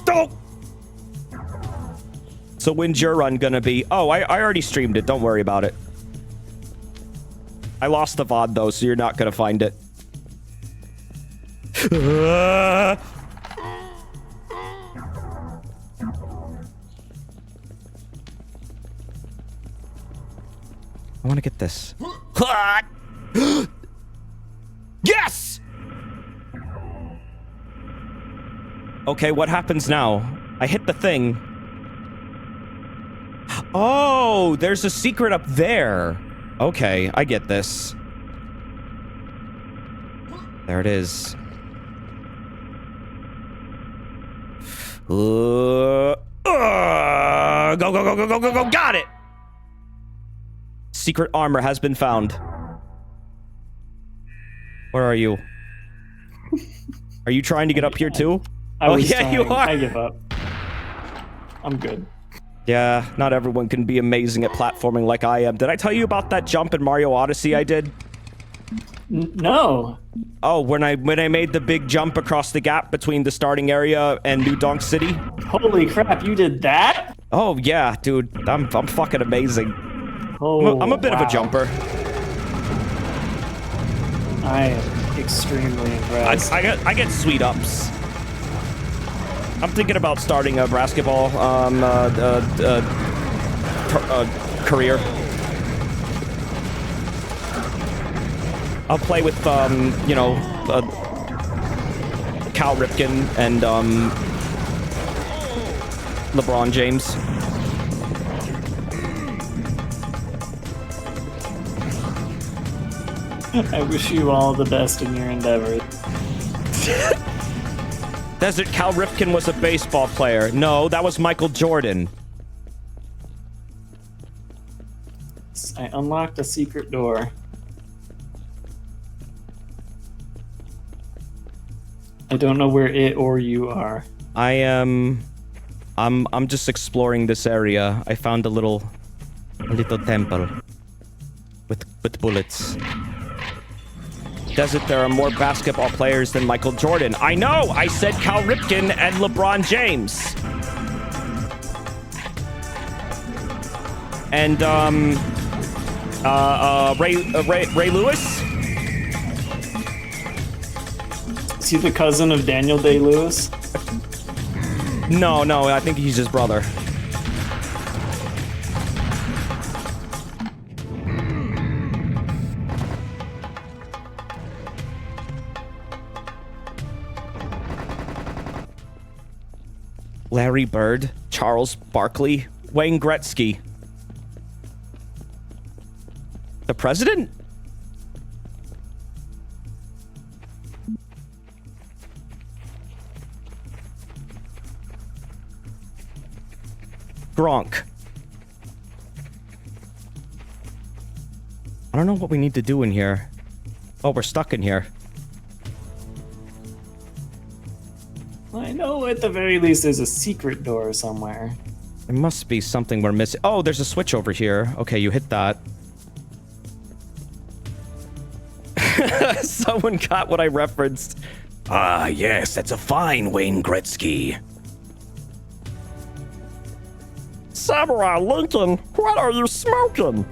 Oh! So when's your run gonna be? Oh, I already streamed it. Don't worry about it. I lost the VOD though, so you're not gonna find it. I want to get this. Yes! Okay, what happens now? I hit the thing. Oh, there's a secret up there. Okay, I get this. There it is. Go, go, go, go, go, go, go. Got it! Secret armor has been found. Where are you? Are you trying to get up here too? I was yeah, you trying. are. I give up. I'm good. Yeah, not everyone can be amazing at platforming like I am. Did I tell you about that jump in Mario Odyssey I did? No. Oh, when I made the big jump across the gap between the starting area and New Donk City? Holy crap, you did that? Oh yeah, dude. I'm fucking amazing. Oh, I'm a bit of a wow. jumper. I am extremely impressed. I get sweet ups. I'm thinking about starting a basketball career. I'll play with, you know, Cal Ripken and, LeBron James. I wish you all the best in your endeavors. Desert, Cal Ripken was a baseball player. No, that was Michael Jordan. I unlocked a secret door. I don't know where it or you are. I am... I'm just exploring this area. I found a little temple with bullets. Desert, there are more basketball players than Michael Jordan. I know! I said Cal Ripken and LeBron James. And, Ray Lewis? Is he the cousin of Daniel Day-Lewis? No, I think he's his brother. Larry Bird, Charles Barkley, Wayne Gretzky. The president? Gronk. I don't know what we need to do in here. Oh, we're stuck in here. I know at the very least there's a secret door somewhere. There must be something we're missing. Oh, there's a switch over here. Okay, you hit that. Someone got what I referenced. Ah, yes, that's a fine Wayne Gretzky. Samurai Lincoln, what are you smoking?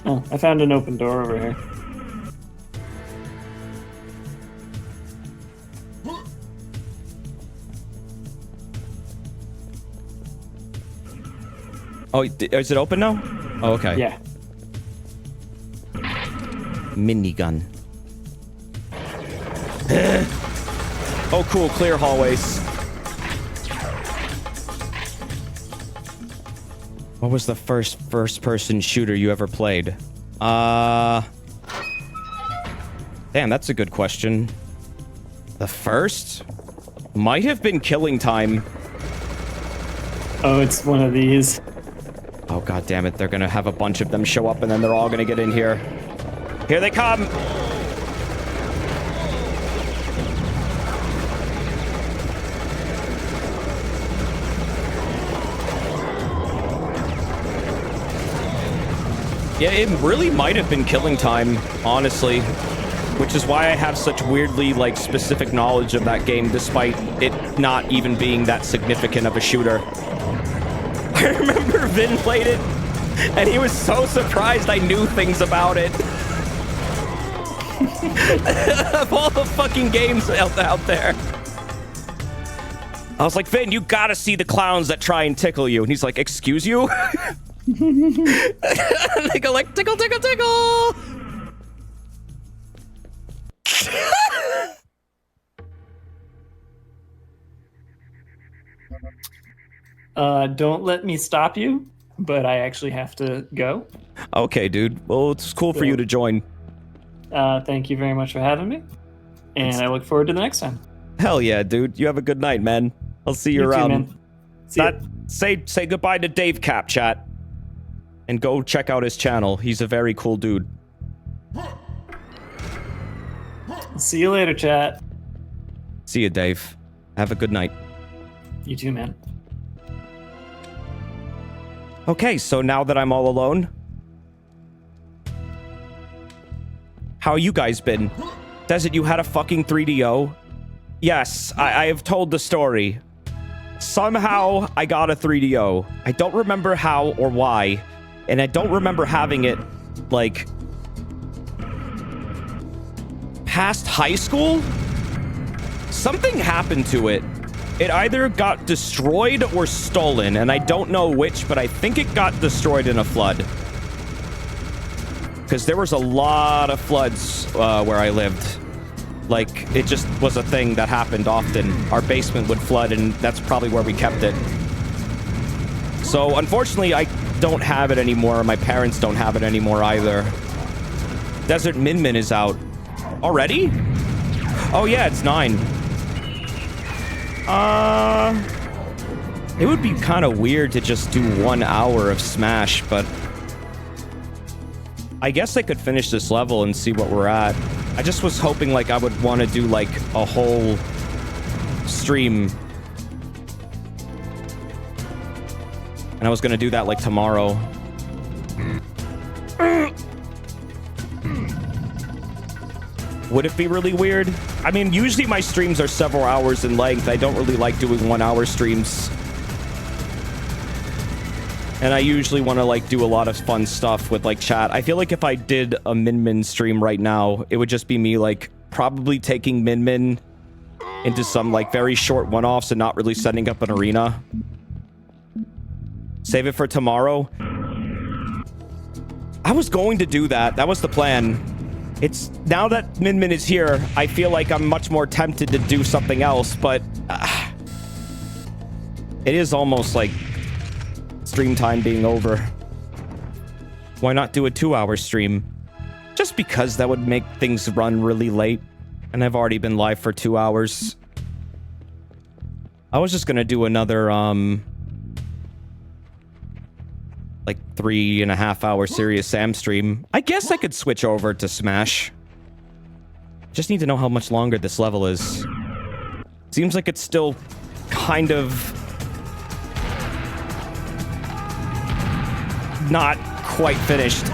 Oh, I found an open door over here. Oh, is it open now? Oh, okay. Yeah. Minigun. Oh, cool. Clear hallways. What was the first-person shooter you ever played? Damn, that's a good question. The first? Might have been Killing Time. Oh, it's one of these. Oh, god damn it. They're gonna have a bunch of them show up and then they're all gonna get in here. Here they come! Yeah, it really might have been Killing Time, honestly. Which is why I have such weirdly, like, specific knowledge of that game, despite it not even being that significant of a shooter. I remember Vin played it, and he was so surprised I knew things about it. Of all the fucking games out there. I was like, Vin, you gotta see the clowns that try and tickle you. And he's like, excuse you? They go like, tickle, tickle, tickle! Don't let me stop you, but I actually have to go. Okay, dude. Well, it's cool for you to join. Thank you very much for having me, and I look forward to the next time. Hell yeah, dude. You have a good night, man. I'll see you You too, around. man. See ya. Say goodbye to Dave Cap, chat. And go check out his channel. He's a very cool dude. See you later, chat. See you, Dave. Have a good night. You too, man. Okay, so now that I'm all alone, how you guys been? Desert, you had a fucking 3DO? Yes, I have told the story. Somehow, I got a 3DO. I don't remember how or why, and I don't remember having it, like, past high school? Something happened to it. It either got destroyed or stolen, and I don't know which, but I think it got destroyed in a flood. Because there was a lot of floods where I lived. Like, it just was a thing that happened often. Our basement would flood, and that's probably where we kept it. So, unfortunately, I don't have it anymore. My parents don't have it anymore either. Desert Min Min is out. Already? Oh, yeah, it's 9. It would be kind of weird to just do 1 hour of Smash, but I guess I could finish this level and see what we're at. I just was hoping, like, I would want to do, like, a whole stream. And I was going to do that, like, tomorrow. Would it be really weird? I mean, usually my streams are several hours in length. I don't really like doing 1 hour streams. And I usually want to, like, do a lot of fun stuff with, like, chat. I feel like if I did a Min Min stream right now, it would just be me, like, probably taking Min Min into some, like, very short one-offs and not really setting up an arena. Save it for tomorrow. I was going to do that. That was the plan. It's now that Min Min is here, I feel like I'm much more tempted to do something else, but it is almost like stream time being over. Why not do a 2-hour stream? Just because that would make things run really late, and I've already been live for 2 hours. I was just gonna do another like 3.5 hour Serious Sam stream. I guess I could switch over to Smash. Just need to know how much longer this level is. Seems like it's still kind of not quite finished.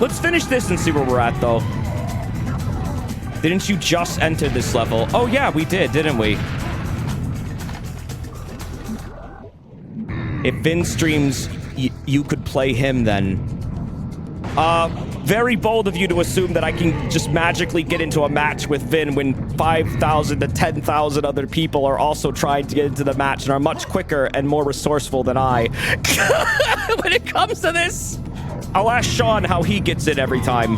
Let's finish this and see where we're at, though. Didn't you just enter this level? Oh yeah, we did, didn't we? If Vin streams, you could play him then. Very bold of you to assume that I can just magically get into a match with Vin when 5,000 to 10,000 other people are also trying to get into the match and are much quicker and more resourceful than I. When it comes to this, I'll ask Sean how he gets it every time.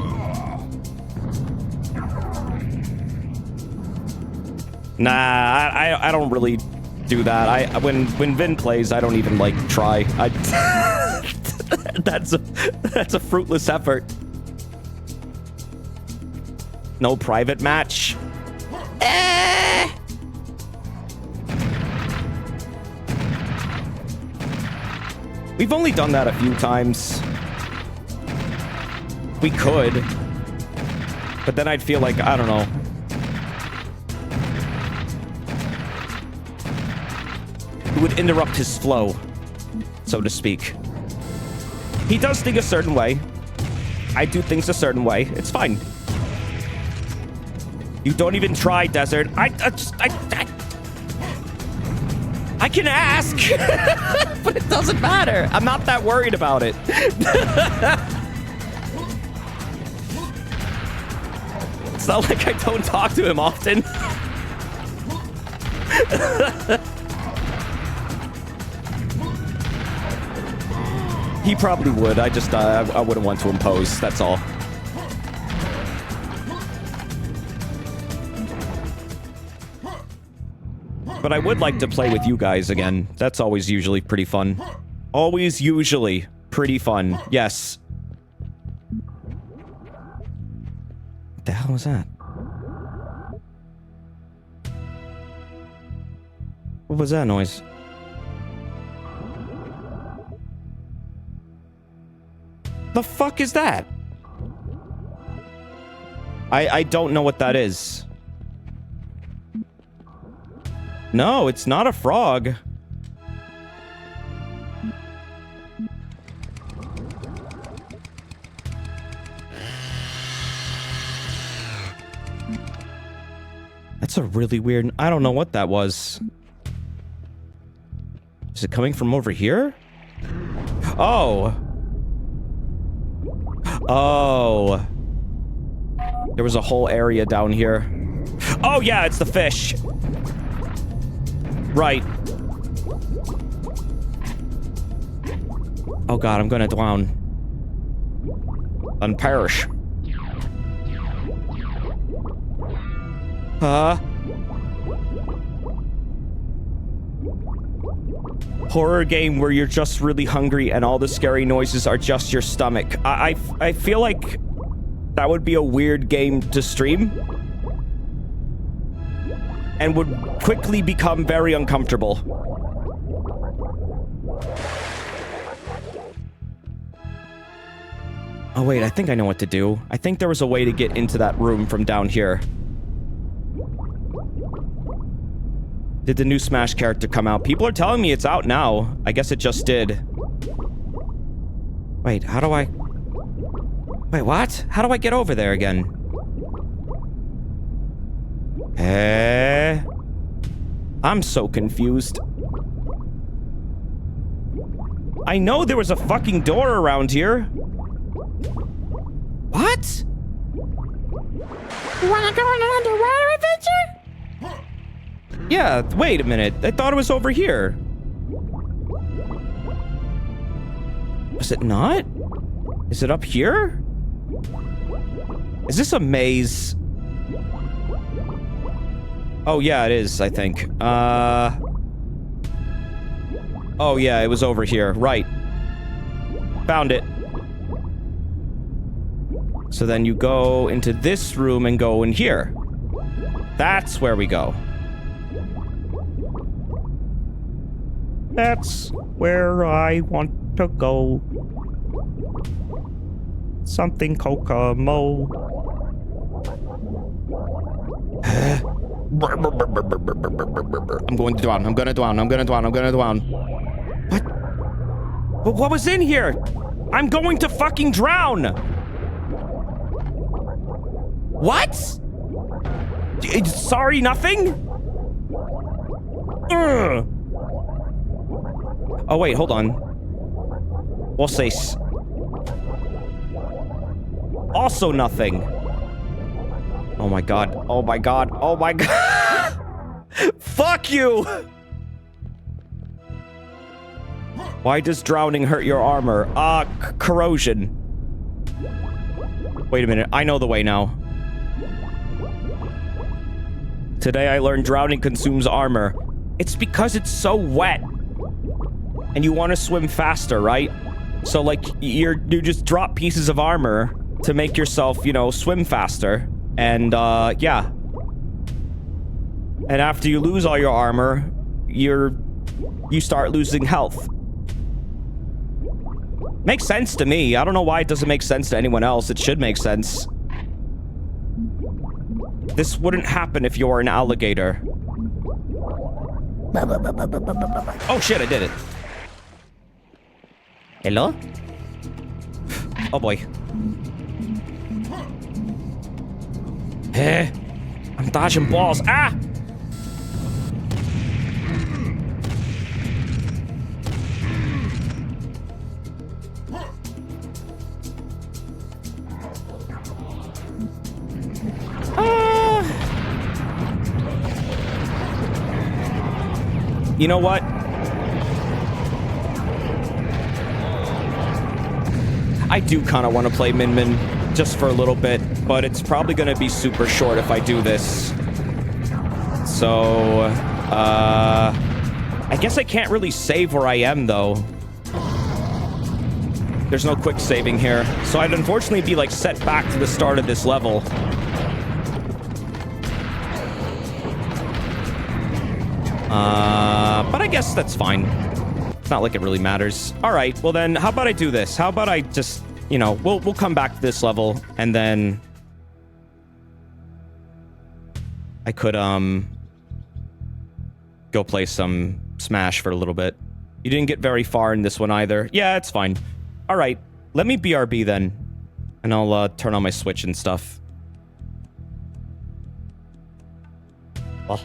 Nah, I don't really do that. When Vin plays, I don't even, like, try. That's a fruitless effort. No private match. We've only done that a few times. We could. But then I'd feel like, I don't know. It would interrupt his flow, so to speak. He does things a certain way. I do things a certain way. It's fine. You don't even try, Desert. I can ask, but it doesn't matter. I'm not that worried about it. It's not like I don't talk to him often. He probably would. I just, I wouldn't want to impose. That's all. But I would like to play with you guys again. That's always usually pretty fun. Always usually pretty fun. Yes. What the hell was that? What was that noise? The fuck is that? I don't know what that is. No, it's not a frog. That's a really weird... I don't know what that was. Is it coming from over here? Oh. Oh. There was a whole area down here. Oh, yeah, it's the fish. Right. Oh, God, I'm gonna drown. and perish. Horror game where you're just really hungry and all the scary noises are just your stomach. I feel like that would be a weird game to stream. And would quickly become very uncomfortable. Oh wait, I think I know what to do. I think there was a way to get into that room from down here. Did the new Smash character come out? People are telling me it's out now. I guess it just did. Wait, how do I... Wait, what? How do I get over there again? I'm so confused. I know there was a fucking door around here. What? You wanna go on an underwater adventure? Yeah, wait a minute. I thought it was over here. Was it not? Is it up here? Is this a maze? Oh, yeah, it is, I think. Oh, yeah, it was over here. Right. Found it. So then you go into this room and go in here. That's where we go. That's where I want to go. Something Kokomo. I'm going to drown. I'm gonna drown. I'm gonna drown. I'm gonna drown. What? But what was in here? I'm going to fucking drown. What? Sorry, nothing? Ugh. Oh, wait, hold on. We'll say... Also nothing. Oh my god. Oh my god. Oh my god. Fuck you! Why does drowning hurt your armor? Corrosion. Wait a minute. I know the way now. Today I learned drowning consumes armor. It's because it's so wet. And you want to swim faster, right? So, like, you just drop pieces of armor to make yourself, you know, swim faster. And, yeah. And after you lose all your armor, you start losing health. Makes sense to me. I don't know why it doesn't make sense to anyone else. It should make sense. This wouldn't happen if you were an alligator. Oh shit, I did it. Hello? Oh boy. I'm dodging balls. Ah! You know what? I do kind of want to play Min Min just for a little bit, but it's probably going to be super short if I do this. So, I guess I can't really save where I am, though. There's no quick saving here. So I'd unfortunately be, like, set back to the start of this level. But I guess that's fine. It's not like it really matters. All right, well then, how about I do this? How about I just, you know, we'll come back to this level, and then I could, go play some Smash for a little bit. You didn't get very far in this one either. Yeah, it's fine. All right, let me BRB then, and I'll, turn on my Switch and stuff. Well.